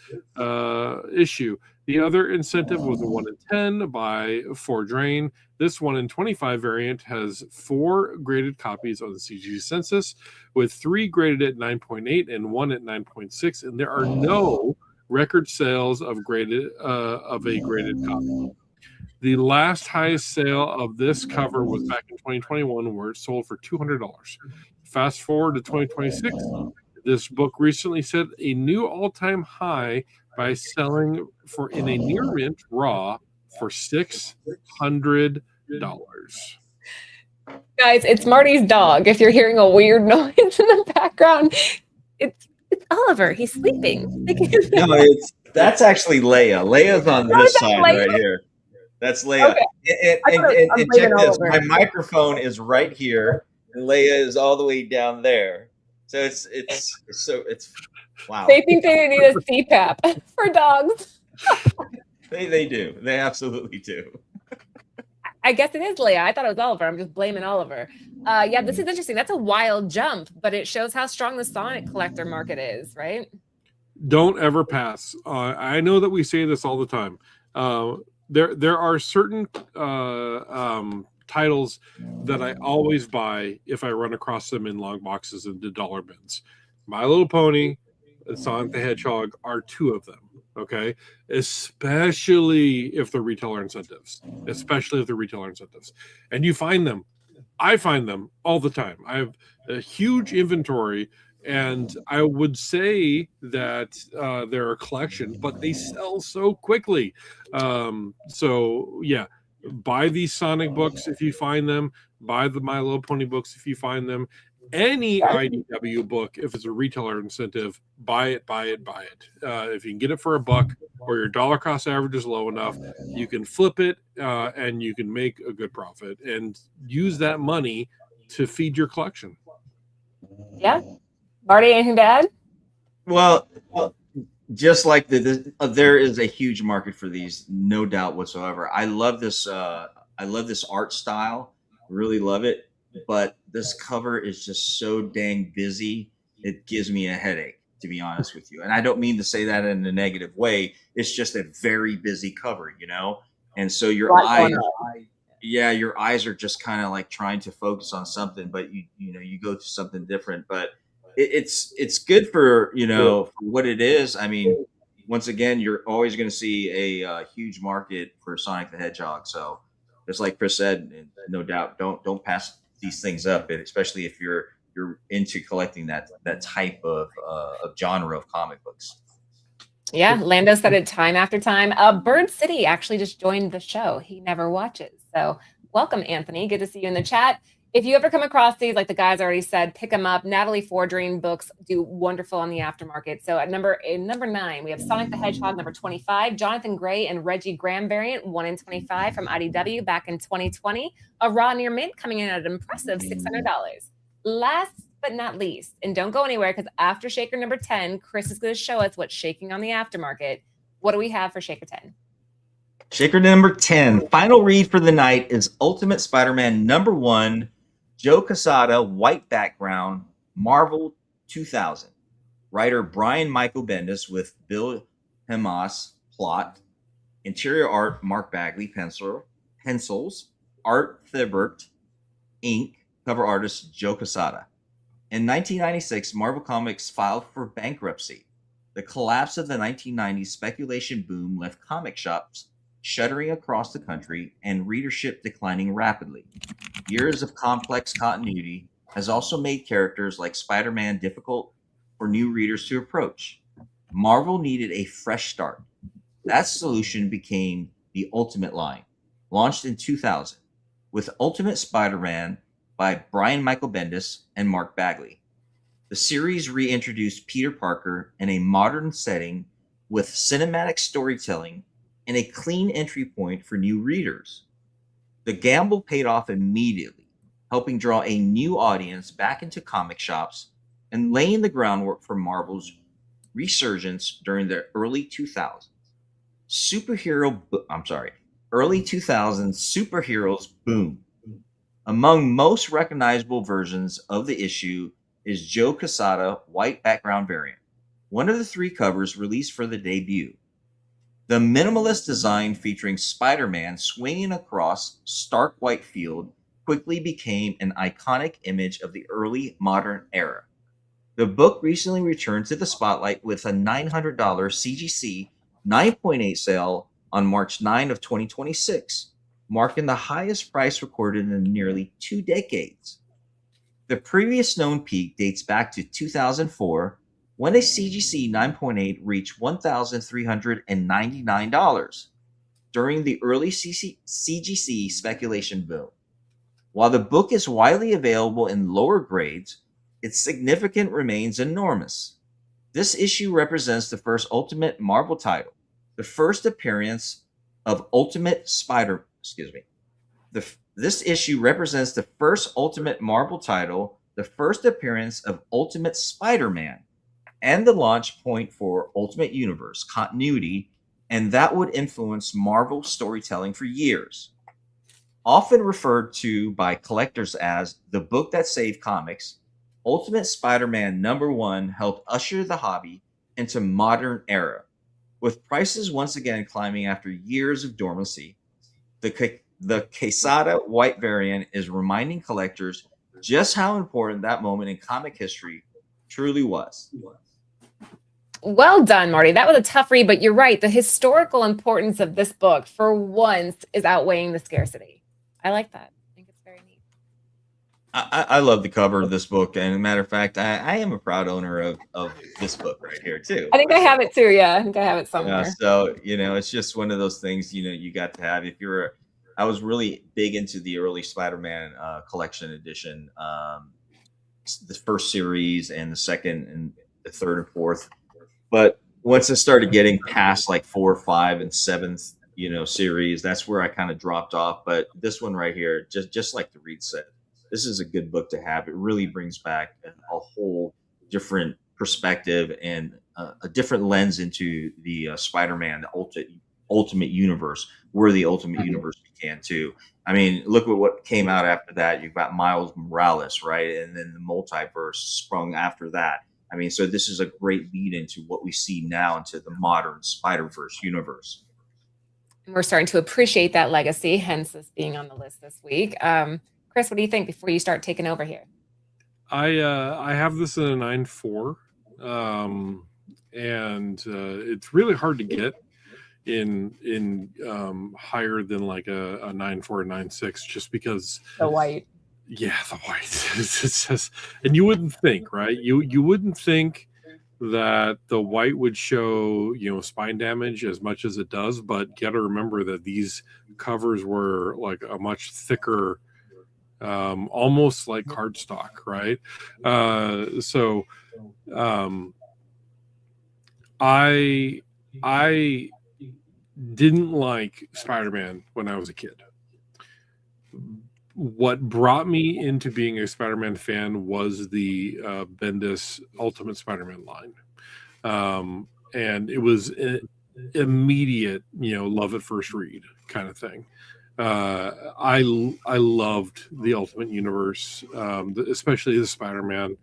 issue. The other incentive was a 1 in 10 by 4 Drain. This 1 in 25 variant has 4 graded copies on the CG census, with 3 graded at 9.8 and 1 at 9.6, and there are no record sales of a graded copy. The last highest sale of this cover was back in 2021, where it sold for $200. Fast forward to 2026, this book recently set a new all-time high by selling for in a near mint raw for $600. Guys, it's Marty's dog. If you're hearing a weird noise in the background, it's Oliver. He's sleeping. No, that's actually Leia. Leia's on this side right here. That's Leia. Okay. And check this. My microphone is right here, and Leia is all the way down there. So it's wow. They think they need a CPAP for dogs. They do. They absolutely do. I guess it is Leia. I thought it was Oliver. I'm just blaming Oliver. Yeah, this is interesting. That's a wild jump, but it shows how strong the Sonic collector market is, right? Don't ever pass. I know that we say this all the time. There are certain titles that I always buy if I run across them in long boxes and the dollar bins. My Little Pony and Sonic the Hedgehog are 2 of them. Okay, especially if they're retailer incentives. And you find them. I find them all the time. I have a huge inventory. And I would say that they're a collection, but they sell so quickly. So yeah, buy these Sonic books if you find them. Buy the My Little Pony books if you find them. Any IDW book, if it's a retailer incentive, buy it. If you can get it for $1 or your dollar cost average is low enough, you can flip it and you can make a good profit and use that money to feed your collection. Yeah. Marty, anything to add? Well, just like there is a huge market for these, no doubt whatsoever. I love this art style. Really love it. But this cover is just so dang busy. It gives me a headache, to be honest with you. And I don't mean to say that in a negative way. It's just a very busy cover, you know? And so your eyes are just kind of like trying to focus on something, but you go to something different. But it's good for, for what it is. I mean, once again, you're always going to see a huge market for Sonic the Hedgehog. So just like Chris said, no doubt, don't pass these things up, and especially if you're into collecting that type of genre of comic books. Yeah, Lando said it time after time. Bird City actually just joined the show. He never watches. So welcome, Anthony. Good to see you in the chat. If you ever come across these, like the guys already said, pick them up. Natalie Fordring books do wonderful on the aftermarket. So at number 9, we have Sonic the Hedgehog, number 25, Jonathan Gray and Reggie Graham variant, 1 in 25 from IDW back in 2020. A raw near mint coming in at an impressive $600. Last but not least, and don't go anywhere because after Shaker number 10, Chris is going to show us what's shaking on the aftermarket. What do we have for Shaker 10? Shaker number 10, final read for the night is Ultimate Spider-Man number 1, Joe Quesada, White Background, Marvel 2000. Writer Brian Michael Bendis with Bill Hemmas, plot. Interior art, Mark Bagley, pencils. Art Thibert, ink. Cover artist, Joe Quesada. In 1996, Marvel Comics filed for bankruptcy. The collapse of the 1990s speculation boom left comic shops shuttering across the country and readership declining rapidly. Years of complex continuity has also made characters like Spider-Man difficult for new readers to approach. Marvel needed a fresh start. That solution became the Ultimate line, launched in 2000, with Ultimate Spider-Man by Brian Michael Bendis and Mark Bagley. The series reintroduced Peter Parker in a modern setting with cinematic storytelling and a clean entry point for new readers. The gamble paid off immediately, helping draw a new audience back into comic shops and laying the groundwork for Marvel's resurgence during the early 2000s. Early 2000s superheroes boom. Among most recognizable versions of the issue is Joe Quesada White Background Variant, one of the 3 covers released for the debut. The minimalist design featuring Spider-Man swinging across stark white field quickly became an iconic image of the early modern era. The book recently returned to the spotlight with a $900 CGC 9.8 sale on March 9 of 2026, marking the highest price recorded in nearly 2 decades. The previous known peak dates back to 2004, when a CGC 9.8 reached $1,399 during the early CGC speculation boom. While the book is widely available in lower grades, its significance remains enormous. This issue represents the first Ultimate Marvel title, the first appearance of This issue represents the first Ultimate Marvel title, the first appearance of Ultimate Spider-Man, and the launch point for Ultimate Universe continuity, and that would influence Marvel storytelling for years. Often referred to by collectors as the book that saved comics, Ultimate Spider-Man number 1 helped usher the hobby into modern era. With prices once again climbing after years of dormancy, the Quesada White variant is reminding collectors just how important that moment in comic history truly was. Well done, Marty. That was a tough read, but you're right. The historical importance of this book, for once, is outweighing the scarcity. I like that. I think it's very neat. I love the cover of this book, and as a matter of fact, I am a proud owner of this book right here too. I think I have it too. Yeah, I think I have it somewhere. So it's just one of those things you got to have. If you're I was really big into the early Spider-Man collection edition, the first series and the second and the third and fourth. But once I started getting past like 4, 5, and 7th, series, that's where I kind of dropped off. But this one right here, just like the Reed said, this is a good book to have. It really brings back a whole different perspective and a different lens into the Spider-Man, the Ultimate Universe, where the Ultimate Universe began too. I mean, look at what came out after that. You've got Miles Morales, right? And then the multiverse sprung after that. I mean, so this is a great lead into what we see now into the modern Spider-Verse universe. And we're starting to appreciate that legacy, hence this being on the list this week. Chris, what do you think before you start taking over here? I have this in a 9.4, and it's really hard to get in higher than like a 9.4 or 9.6, just because the white. Yeah, the white. It's just, and you wouldn't think, right? You wouldn't think that the white would show, spine damage as much as it does, but you got to remember that these covers were like a much thicker, almost like cardstock, right? So I didn't like Spider-Man when I was a kid. What brought me into being a Spider-Man fan was the Bendis Ultimate Spider-Man line. And it was immediate, love at first read kind of thing. I loved the Ultimate Universe, especially the Spider-Man.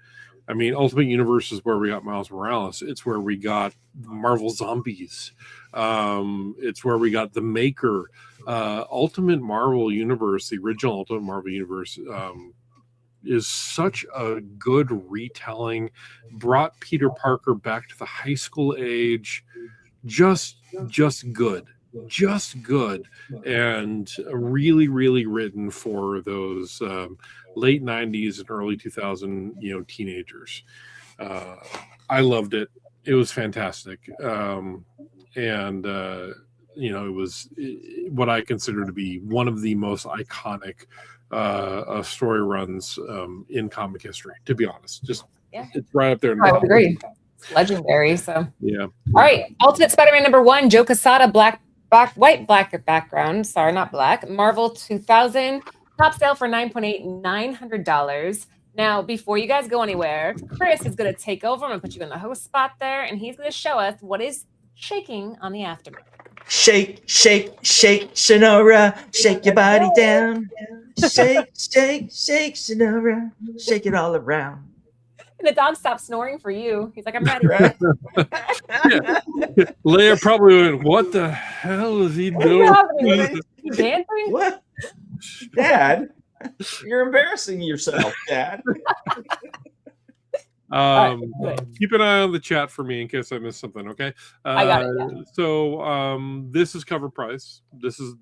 I mean, Ultimate Universe is where we got Miles Morales. It's where we got Marvel Zombies. It's where we got the Maker. Ultimate Marvel Universe, the original Ultimate Marvel Universe, is such a good retelling. Brought Peter Parker back to the high school age. Just good. Just good. And really, really written for those late 90s and early 2000, teenagers. I loved it. It was fantastic. It was what I consider to be one of the most iconic story runs in comic history, to be honest. It's right up there. I would agree. It's legendary. So yeah. All right. Ultimate Spider-Man #1, Joe Quesada, white background. Sorry, not black. Marvel 2000. Top sale for $900. Now, before you guys go anywhere, Chris is going to take over. I'm going to put you in the host spot there, and he's going to show us what is shaking on the aftermath. Shake, shake, shake, Sonora, shake your body down. Shake, shake, shake, Sonora, shake it all around. And the dog stopped snoring for you. He's like, I'm ready. Yeah. Leia probably went, what the hell is he doing? Dancing? What? Dad, you're embarrassing yourself, Dad. Keep an eye on the chat for me in case I missed something. Okay. I got it. Yeah. So this is CovrPrice. This is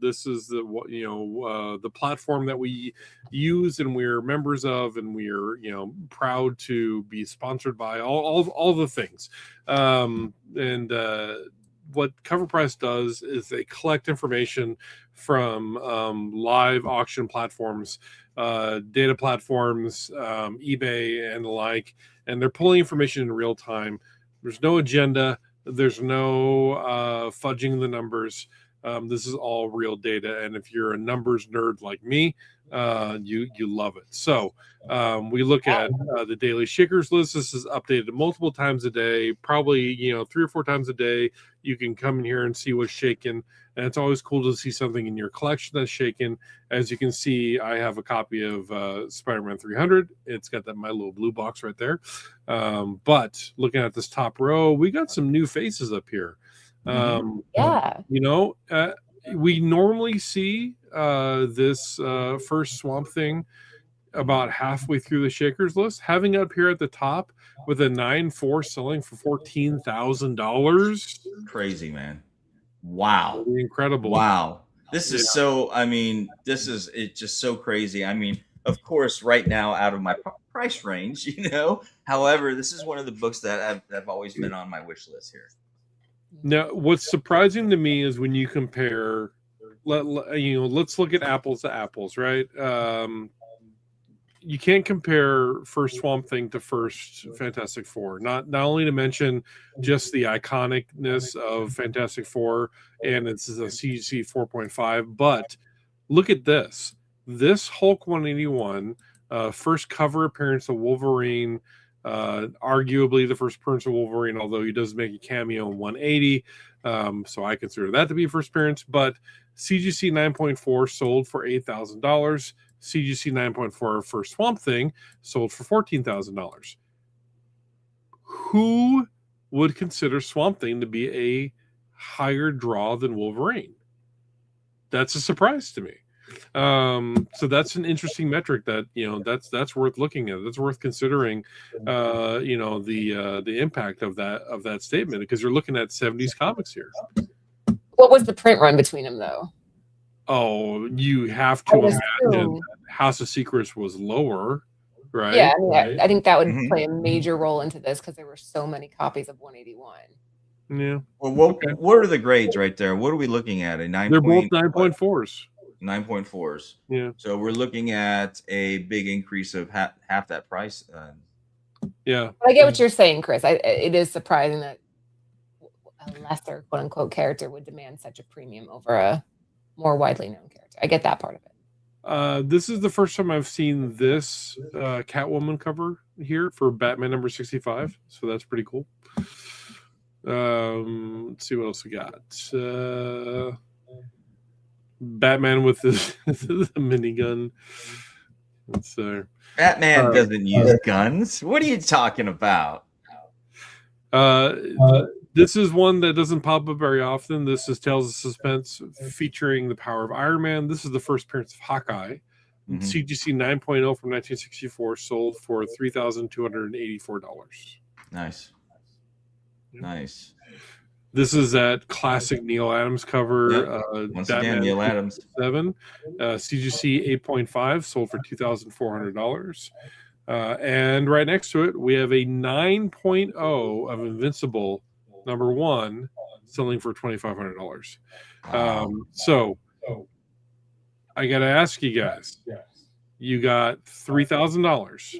the platform that we use and we're members of, and we're proud to be sponsored by all the things. What CovrPrice does is they collect information from live auction platforms, data platforms, eBay and the like, and they're pulling information in real time. There's no agenda. There's no fudging the numbers. This is all real data, and if you're a numbers nerd like me, you love it. So we look at the daily shakers list. This is updated multiple times a day, probably 3 or 4 times a day. You can come in here and see what's shaken, and it's always cool to see something in your collection that's shaken. As you can see, I have a copy of Spider-Man 300. It's got my little blue box right there. But looking at this top row, we got some new faces up here. We normally see this first Swamp Thing about halfway through the shakers list. Having it up here at the top with a 9.4 selling for $14,000. Crazy, man. Wow. Incredible. Wow. This is it's just so crazy. I mean, of course, right now out of my price range, however, this is one of the books that have always been on my wish list here. Now, what's surprising to me is when you compare let's look at apples to apples, right? You can't compare first Swamp Thing to first Fantastic Four. Not only to mention just the iconicness of Fantastic Four, and it's a CGC 4.5, but look at this. This Hulk 181, first cover appearance of Wolverine, arguably the first appearance of Wolverine, although he does make a cameo in 180. So I consider that to be a first appearance, but CGC 9.4 sold for $8,000. CGC 9.4 for Swamp Thing sold for $14,000. Who would consider Swamp Thing to be a higher draw than Wolverine? That's a surprise to me. So that's an interesting metric that that's worth looking at. That's worth considering. The impact of that statement, because you're looking at 70s comics here. What was the print run between them though? Oh, you have to imagine that House of Secrets was lower, right? Yeah, I think that would play a major role into this because there were so many copies of 181. Yeah. Well, what are the grades right there? What are we looking at? A 9. They're both 9.4s. 9.4s. Yeah. So we're looking at a big increase of half that price. Yeah. I get what you're saying, Chris. It is surprising that a lesser quote unquote character would demand such a premium over a more widely known character. I get that part of it. This is the first time I've seen this Catwoman cover here for Batman number 65, so that's pretty cool. Let's see what else we got. Batman with the minigun. Batman doesn't use guns. What are you talking about? This is one that doesn't pop up very often. This is Tales of Suspense featuring the power of Iron Man. This is the first appearance of Hawkeye. CGC 9.0 from 1964 sold for $3,284. Nice. Nice. This is that classic Neal Adams cover. Once Batman again, Neal Adams. 7. CGC 8.5 sold for $2,400. And right next to it, we have a 9.0 of Invincible number 1 selling for $2,500. So I got to ask you guys, you got $3,000.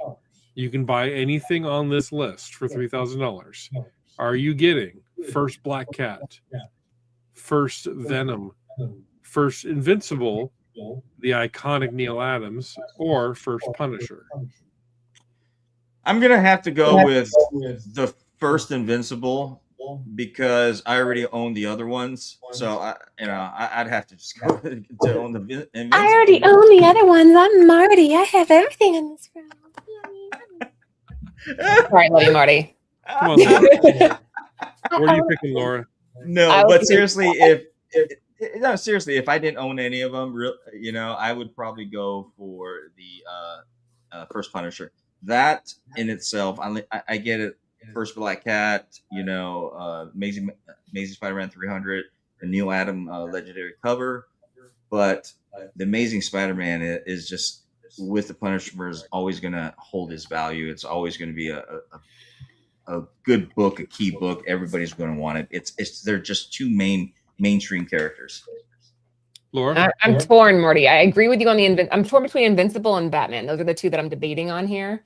You can buy anything on this list for $3,000. Are you getting first Black Cat, first Venom, first Invincible, the iconic Neal Adams, or first Punisher? I'm going to have to go with the first Invincible because I already own the other ones. So I'd have to just go to own the Invincible. I already own the other ones. I'm Marty. I have everything in this room. Sorry, love you, Marty. Come on, Laura. What are you picking, Laura? No, but seriously, if I didn't own any of them, I would probably go for the first Punisher. That in itself, I get it. First Black Cat, Amazing Spider-Man 300, the Neal Adams legendary cover, but the Amazing Spider-Man is just with the Punisher is always going to hold his value. It's always going to be a good book, a key book. Everybody's going to want it. They're just two mainstream characters. Laura, I'm torn, Marty. I agree with you on I'm torn between Invincible and Batman. Those are the two that I'm debating on here.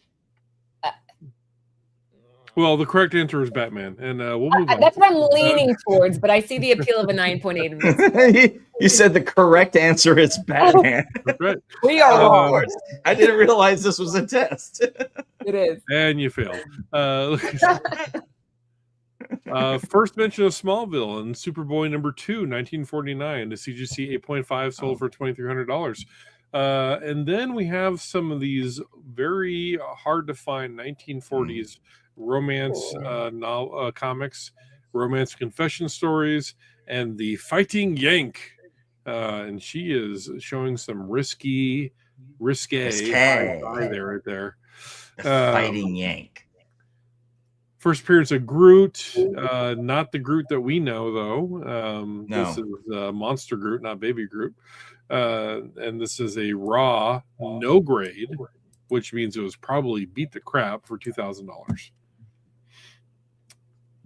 Well, the correct answer is Batman, and we'll move on. That's what I'm leaning towards, but I see the appeal of a 9.8. You said the correct answer is Batman. Right. We are wrong. I didn't realize this was a test. It is. And you failed. First mention of Smallville and Superboy number 2, 1949. The CGC 8.5 sold for $2,300. And then we have some of these very hard to find 1940s romance comics, romance confession stories, and the Fighting Yank. And she is showing some risque there, right there. Fighting Yank. First appearance of Groot, not the Groot that we know, though. No. This is Monster Groot, not Baby Groot. And this is a raw, no grade, which means it was probably beat the crap for $2,000.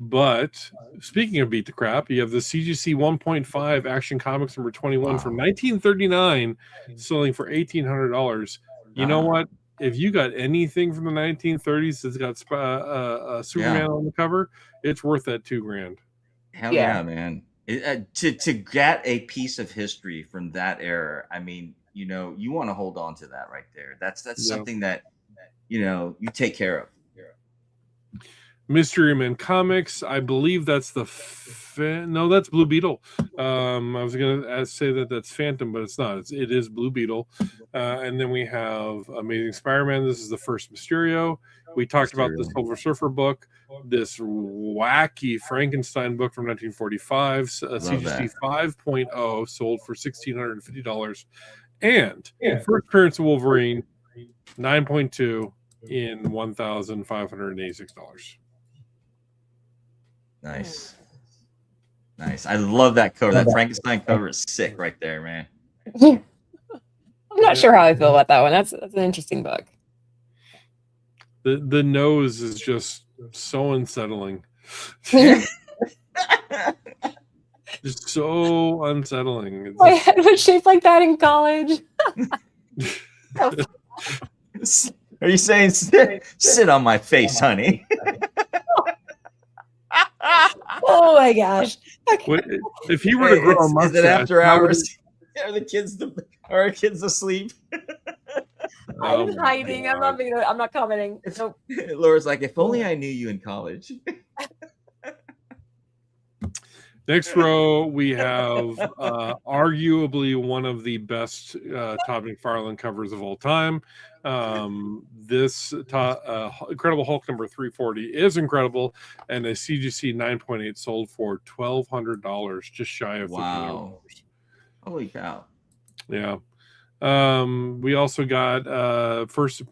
But speaking of beat the crap, you have the CGC 1.5 Action Comics number 21 from 1939, selling for $1,800. You know what? If you got anything from the 1930s that's got Superman on the cover, it's worth that $2,000. Hell yeah, man! To get a piece of history from that era, I mean, you know, you want to hold on to that right there. That's something that, you know, you take care of. Mystery Man Comics, I believe that's no, that's Blue Beetle. I was gonna say that's Phantom, but it's not. It is Blue Beetle. And then we have Amazing Spider-Man. This is the first Mysterio. We talked about the Silver Surfer book, this wacky Frankenstein book from 1945, CGC 5.0, sold for $1,650, and first appearance of Wolverine 9.2 in $1,586. Nice. I love that cover. That Frankenstein cover is sick right there, man. I'm not sure how I feel about that one. That's an interesting book. The nose is just so unsettling. Just so unsettling. My head was shaped like that in college. Are you saying sit on my face, honey? Oh my gosh. Okay. If he were to grow a mustache, is it after hours? Are our kids asleep? I'm hiding. I'm not commenting. Nope. Laura's like, if only I knew you in college. Next row, we have arguably one of the best Todd McFarlane covers of all time. This Incredible Hulk number 340 is incredible, and a CGC 9.8 sold for $1,200, just shy of $1,500. Holy cow! Yeah. We also got first full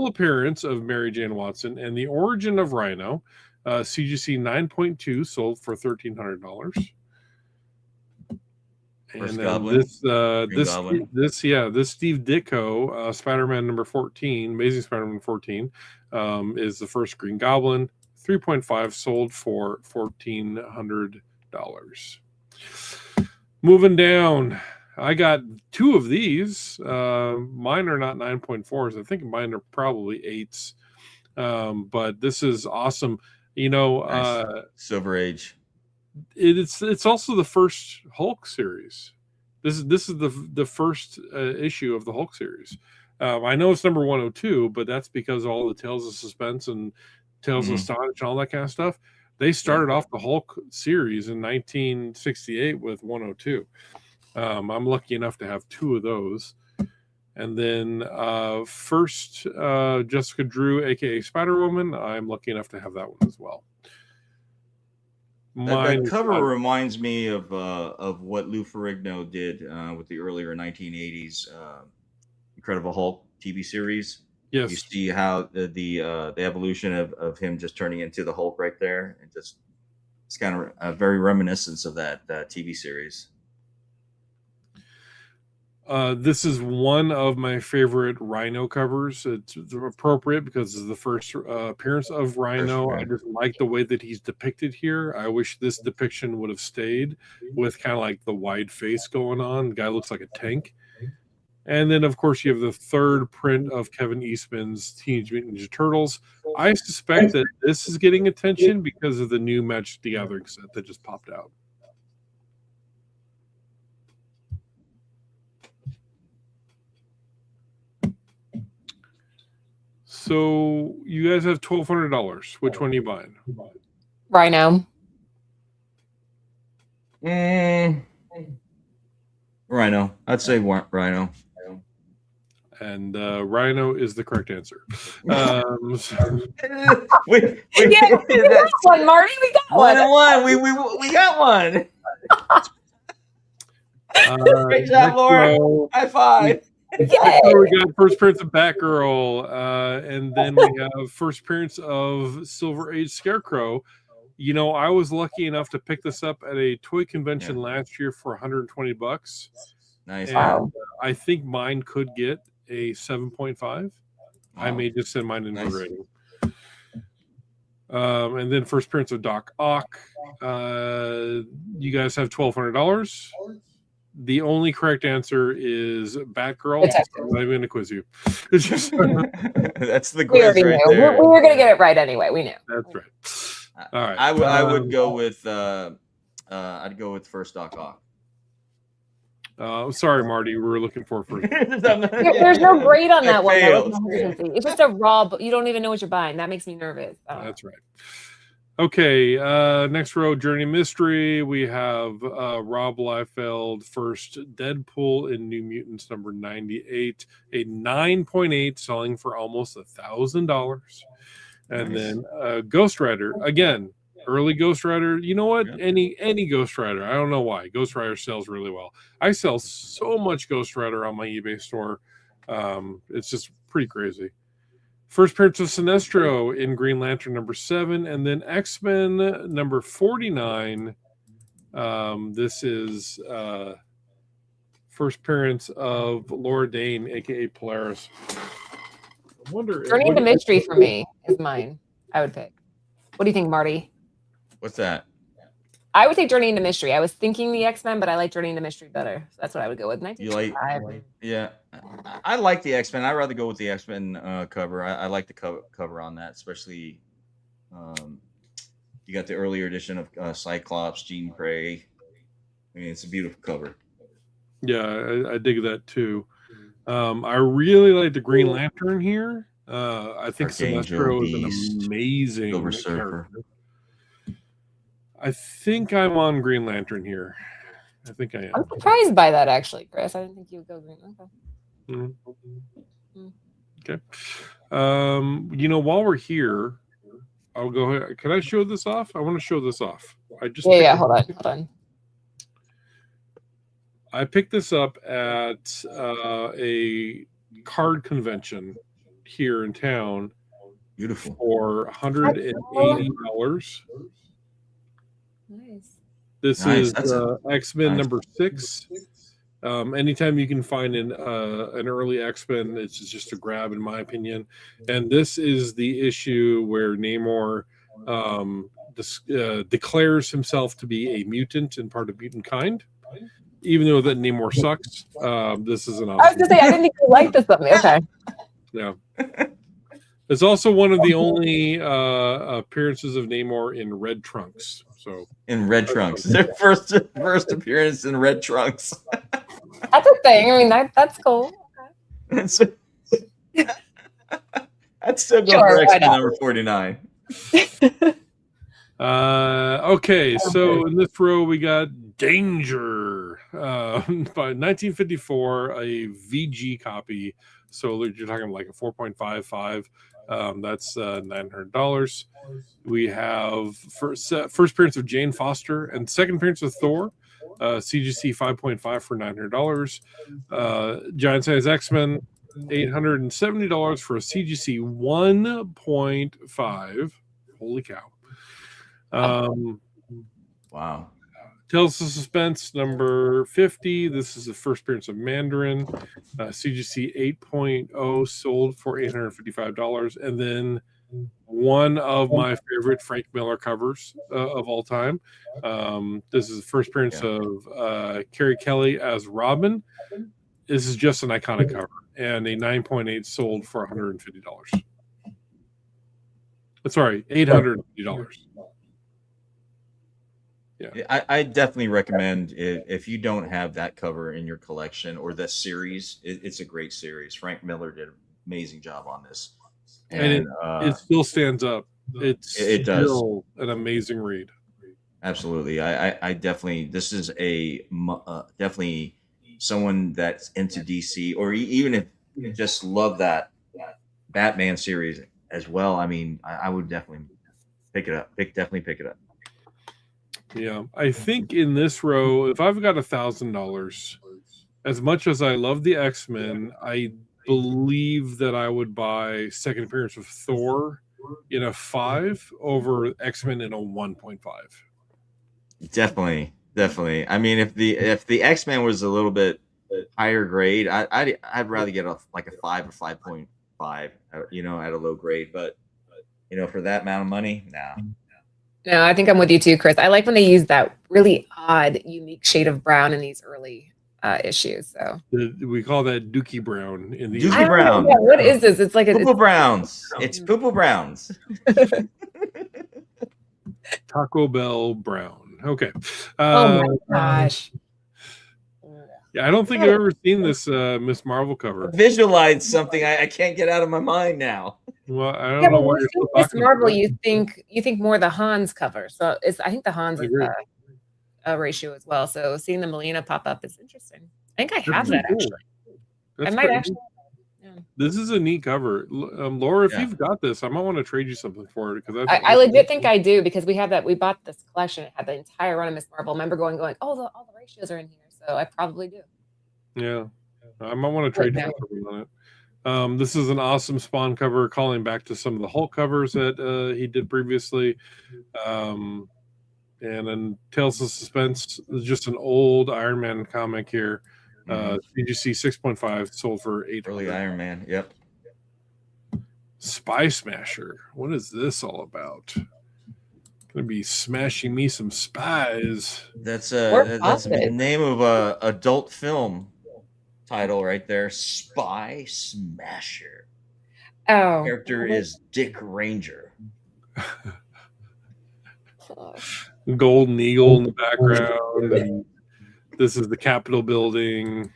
appearance of Mary Jane Watson and the Origin of Rhino. CGC 9.2 sold for $1,300. And then this Steve Ditko Spider-Man number 14, Amazing Spider-Man 14, is the first Green Goblin. 3.5 sold for $1,400. Moving down, I got two of these. Mine are not 9.4s. I think mine are probably 8s. But this is awesome. You know, nice. Silver Age. It's also the first Hulk series. This is the first issue of the Hulk series. I know it's number 102, but that's because all the Tales of Suspense and Tales of Astonish and all that kind of stuff. They started off the Hulk series in 1968 with 102. I'm lucky enough to have two of those. And then first Jessica Drew, aka Spider-Woman, I'm lucky enough to have that one as well. That cover reminds me of what Lou Ferrigno did with the earlier 1980s Incredible Hulk TV series. Yes, you see how the evolution of him just turning into the Hulk right there, and just it's kind of very reminiscent of that TV series. This is one of my favorite Rhino covers. It's appropriate because it's the first appearance of Rhino. I just like the way that he's depicted here. I wish this depiction would have stayed with kind of like the wide face going on. The guy looks like a tank. And then, of course, you have the third print of Kevin Eastman's Teenage Mutant Ninja Turtles. I suspect that this is getting attention because of the new Magic the Gathering set that just popped out. So you guys have $1,200. Which one are you buying? Rhino. Rhino. I'd say Rhino. And Rhino is the correct answer. we got one, Marty. We got one. We got one. Great job, Laura. High five. We got first appearance of Batgirl, and then we have first appearance of Silver Age Scarecrow. You know, I was lucky enough to pick this up at a toy convention last year for $120. Nice. And I think mine could get a 7.5. I may just send mine in for rating. And then first appearance of Doc Ock. You guys have $1,200. The only correct answer is Batgirl. I'm not even going to quiz you. It's just that's the quiz right there. We were going to get it right anyway. We knew. That's right. All right. I would go with I'd go with first Doc Ock. Sorry, Marty. We were looking for first. There's no grade on that one. It's just a raw, but you don't even know what you're buying. That makes me nervous. That's right. Okay, next row, Journey Mystery. We have Rob Liefeld, first Deadpool in New Mutants number 98, a 9.8, selling for almost $1,000. And then Ghost Rider, again, early Ghost Rider. You know what? Yeah. Any Ghost Rider. I don't know why. Ghost Rider sells really well. I sell so much Ghost Rider on my eBay store. It's just pretty crazy. First appearance of Sinestro in Green Lantern number 7, and then X-Men number 49. This is first appearance of Laura Dane, aka Polaris. I wonder. Journey into Mystery for me is mine. I would pick. What do you think, Marty? What's that? I would take Journey into Mystery. I was thinking the X-Men, but I like Journey into Mystery better. So that's what I would go with. You like? Yeah, I like the X-Men. I'd rather go with the X-Men cover. I like the cover on that, especially you got the earlier edition of Cyclops, Jean Grey. I mean, it's a beautiful cover. Yeah, I dig that too. I really like the Green Lantern here. I think Sinestro is an amazing Silver Surfer. I think I'm on Green Lantern here. I think I am. I'm surprised by that, actually, Chris. I didn't think you would go Green. Okay. Okay. While we're here, I'll go ahead. Can I show this off? I want to show this off. Hold on. I picked this up at a card convention here in town. Beautiful. For $180. Nice. This is X-Men number 6. Anytime you can find an early X-Men, it's just a grab, in my opinion. And this is the issue where Namor declares himself to be a mutant and part of mutant kind. Even though that Namor sucks, this is an awesome. I was going to say, I didn't think you liked this of me. Okay. Yeah. It's also one of the only appearances of Namor in red trunks. So in red trunks, their first appearance in red trunks. That's a thing. I mean, that's cool. That's still going for X-Men number 49. Okay, so in this row we got Danger by 1954, a VG copy. So you're talking like a 4.55. That's $900. We have first appearance of Jane Foster and second appearance of Thor, CGC 5.5 for $900. Giant Size X-Men, $870 for a CGC 1.5. Holy cow! Wow. Tales of Suspense number 50. This is the first appearance of Mandarin. CGC 8.0 sold for $855. And then one of my favorite Frank Miller covers of all time. This is the first appearance of Carrie Kelly as Robin. This is just an iconic cover. And a 9.8 sold for $150. Sorry, $850. Yeah, I definitely recommend if you don't have that cover in your collection or that series, it's a great series. Frank Miller did an amazing job on this, and it still stands up. It still does. An amazing read. Absolutely, I definitely. This is a definitely someone that's into DC, or even if you just love that Batman series as well. I mean, I would definitely pick it up. Definitely pick it up. Yeah, I think in this row, if I've got $1,000, as much as I love the X-Men, I believe that I would buy second appearance of Thor in a 5 over X-Men in a 1.5. Definitely. I mean, if the X-Men was a little bit higher grade, I'd rather get like a 5 or 5.5, at a low grade. But for that amount of money, nah. No, I think I'm with you too, Chris. I like when they use that really odd, unique shade of brown in these early issues. So we call that Dookie Brown in the Dookie Brown. Yeah, what is this? It's like Poo-poo Browns. It's Poo-poo Browns. Taco Bell Brown. Okay. Oh my gosh. Yeah, I don't think I've ever seen this Miss Marvel cover. Visualize something I can't get out of my mind now. Well, I don't know what you're Miss Marvel. You think more of the Hans cover. So I think the Hans is a ratio as well. So seeing the Melina pop up is interesting. I think I have that actually. I might actually. Yeah. This is a neat cover, Laura. If you've got this, I might want to trade you something for it because I legit think I do because we have that. We bought this collection. It had the entire run of Miss Marvel. I remember going, oh, all the ratios are in here, so I probably do. Yeah, I might want to trade you something on it. This is an awesome Spawn cover, calling back to some of the Hulk covers that he did previously. And then Tales of Suspense is just an old Iron Man comic here. CGC 6.5 sold for $8. Early Iron Man, yep. Spy Smasher. What is this all about? Gonna be smashing me some spies. That's the name of a adult film title right there. Spy Smasher. Oh, character is Dick Ranger. Golden Eagle in the background. And this is the Capitol building.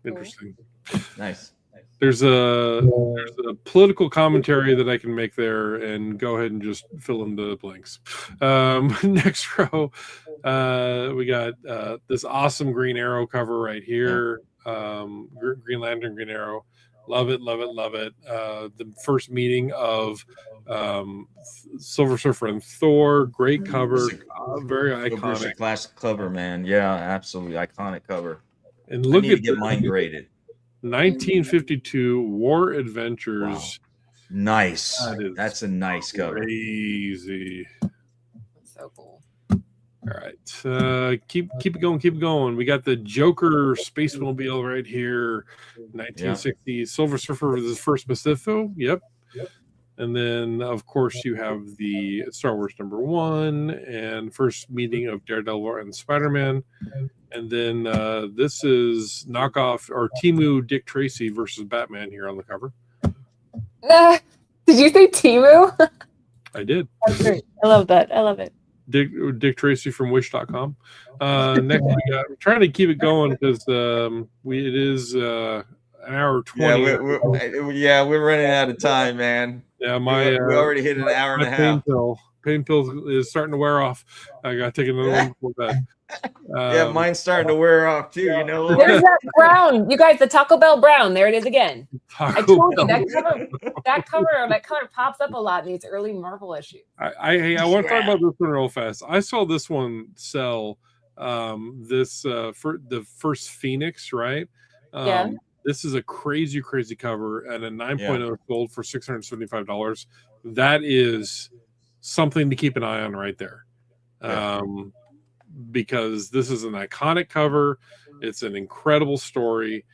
Interesting. Nice. There's a political commentary that I can make there, and go ahead and just fill in the blanks. Next row, we got this awesome Green Arrow cover right here. Green Lantern, Green Arrow. Love it, love it, love it. The first meeting of Silver Surfer and Thor. Great cover. Very iconic. Classic cover, man. Yeah, absolutely iconic cover. And look at get mine graded. 1952 War Adventures. Wow. Nice. That's a nice cover. Crazy. That's so cool. All right. Keep it going. Keep it going. We got the Joker Space Mobile right here. 1960 Silver Surfer was his first Pacifico. Yep. And then, of course, you have the Star Wars #1 and first meeting of Daredevil and Spider-Man. And then this is knockoff or Timu Dick Tracy versus Batman here on the cover. Did you say Timu? I did. That's great. I love that. I love it. Dick Tracy from Wish.com. Next, we got. I'm trying to keep it going because it is an hour 20. Yeah, we're running out of time, man. Yeah, we already hit an hour and a half. Pain pill is starting to wear off. I got to take another one before that. Yeah, mine's starting to wear off too. You know, there's that brown. You guys, the Taco Bell brown. There it is again. I told you that cover pops up a lot in these early Marvel issues. I want to talk about this one real fast. I saw this one sell for the first Phoenix, right? Yeah. This is a crazy cover, and a 9.0 sold for $675. That is something to keep an eye on right there. Because this is an iconic cover. It's an incredible story.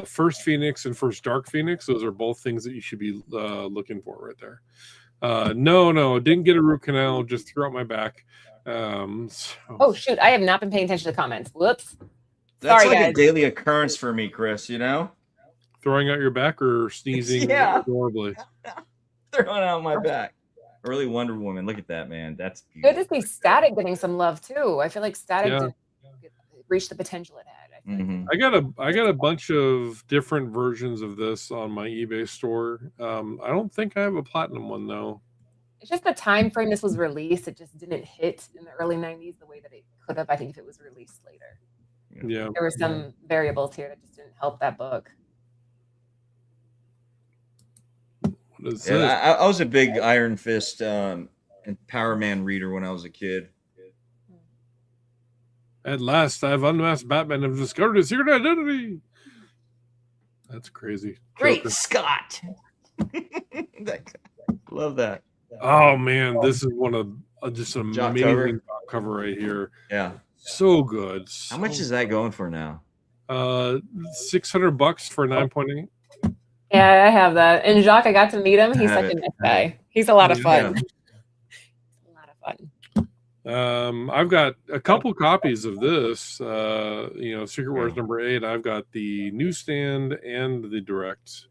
First Phoenix and first Dark Phoenix, those are both things that you should be looking for right there. No, didn't get a root canal, just threw out my back. Oh shoot, I have not been paying attention to the comments. Whoops. That's Sorry, like guys. a daily occurrence for me, Chris, you know? Throwing out your back or sneezing adorably? Throwing out my back. Early Wonder Woman. Look at that, man. That's beautiful. Good to see Static getting some love too. I feel like Static didn't reach the potential it had. I got a bunch of different versions of this on my eBay store. I don't think I have a platinum one though. It's just the time frame this was released. It just didn't hit in the early 90s the way that it could have, I think, if it was released later. Yeah. There were some variables here that just didn't help that book. I was a big Iron Fist and Power Man reader when I was a kid. At last, I've unmasked Batman and discovered his secret identity. That's crazy. Great Joker. Scott. Love that. Oh man, this is one of just an amazing cover right here. Yeah, so good. How much is that going for now? $600 for 9.8. Yeah, I have that. And Jacques, I got to meet him. He's such a nice guy. He's a lot of fun. A lot of fun. I've got a couple copies of this. Secret Wars number 8. I've got the newsstand and the direct.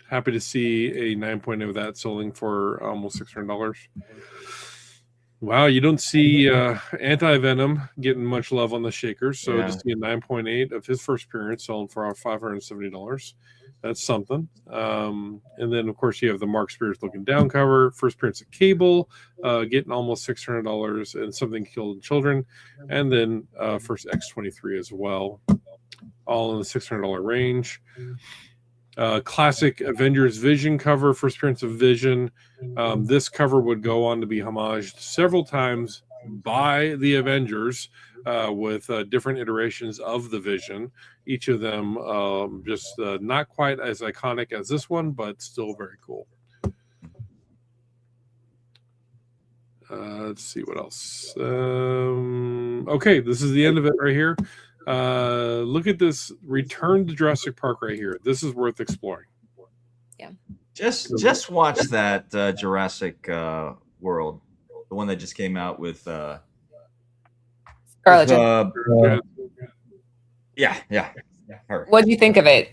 Happy to see a 9.0 of that selling for almost $600. Wow, you don't see Anti-Venom getting much love on the shakers. So to see a 9.8 of his first appearance selling for $570, that's something. And then, of course, you have the Mark Spears looking down cover, first appearance of Cable, getting almost $600, and Something Killed Children. And then first X-23 as well, all in the $600 range. Classic Avengers Vision cover, first appearance of Vision. This cover would go on to be homaged several times by the Avengers with different iterations of the Vision. Each of them just not quite as iconic as this one, but still very cool. Let's see what else. Okay, this is the end of it right here. Look at this Return to Jurassic Park right here. This is worth exploring. Yeah. Just watch that Jurassic World, the one that just came out with Scarlett. Her. What do you think of it?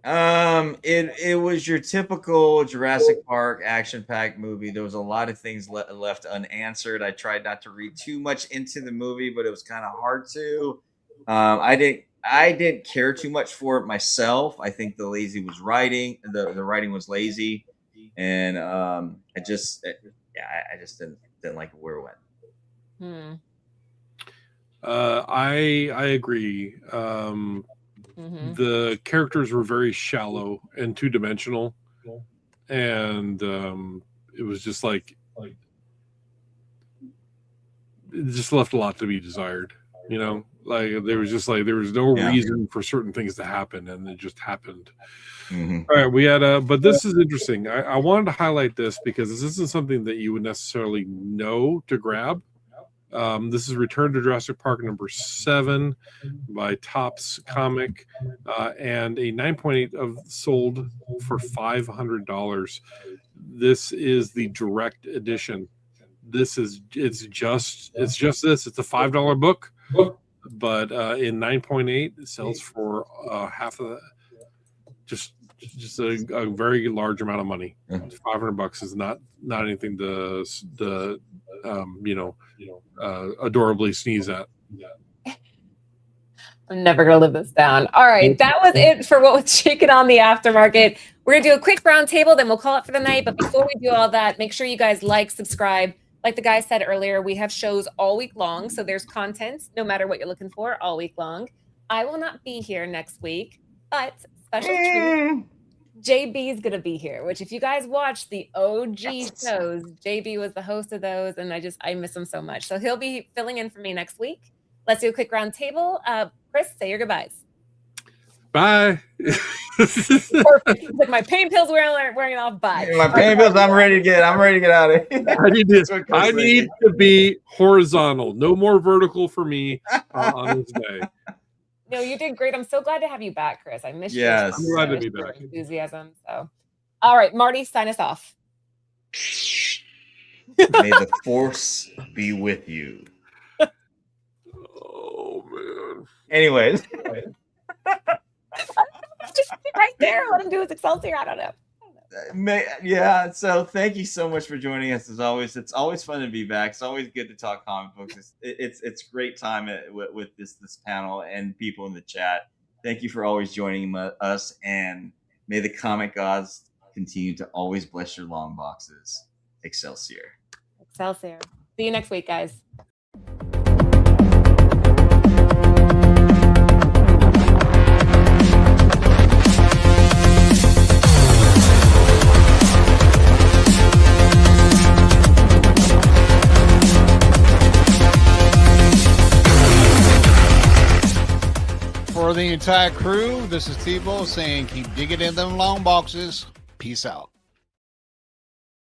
It was your typical Jurassic Park action-packed movie. There was a lot of things left unanswered. I tried not to read too much into the movie, but it was kind of hard to. I didn't care too much for it myself. I think the writing was lazy, and I just didn't like where it went. I agree. The characters were very shallow and two-dimensional, and it was just like it just left a lot to be desired. There was no reason for certain things to happen, and it just happened. All right, we had but this is interesting. I wanted to highlight this because this isn't something that you would necessarily know to grab. This is Return to Jurassic Park number 7 by Topps Comic, and a 9.8 of sold for $500. This is the direct edition. It's just this. It's a $5 book. But in 9.8, it sells for half of that. Just a very large amount of money. $500 is not anything to adorably sneeze at. I'm never gonna live this down. All right, that was it for what was shaking on the aftermarket. We're gonna do a quick round table, then we'll call it for the night. But before we do all that, make sure you guys like, subscribe. Like the guy said earlier, we have shows all week long, so there's content no matter what you're looking for all week long. I will not be here next week, but special treat, JB is gonna be here. Which, if you guys watch the OG shows, JB was the host of those, and I miss him so much. So he'll be filling in for me next week. Let's do a quick round table. Chris, say your goodbyes. Bye. Like my pain pills wearing off. Bye. My pain pills. I'm ready to get out of here. I need to be horizontal. No more vertical for me on this day. No, you did great. I'm so glad to have you back, Chris. I missed you. Yes, I'm glad to be back. Enthusiasm. So, all right, Marty, sign us off. May the force be with you. Oh man. Anyways. Just right there. Let him do his Excelsior. I don't know. Yeah. So thank you so much for joining us. As always, it's always fun to be back. It's always good to talk comic books. It's great time with this panel and people in the chat. Thank you for always joining us, and may the comic gods continue to always bless your long boxes. Excelsior. Excelsior. See you next week, guys. For the entire crew, this is T-Bo saying keep digging in them long boxes. Peace out.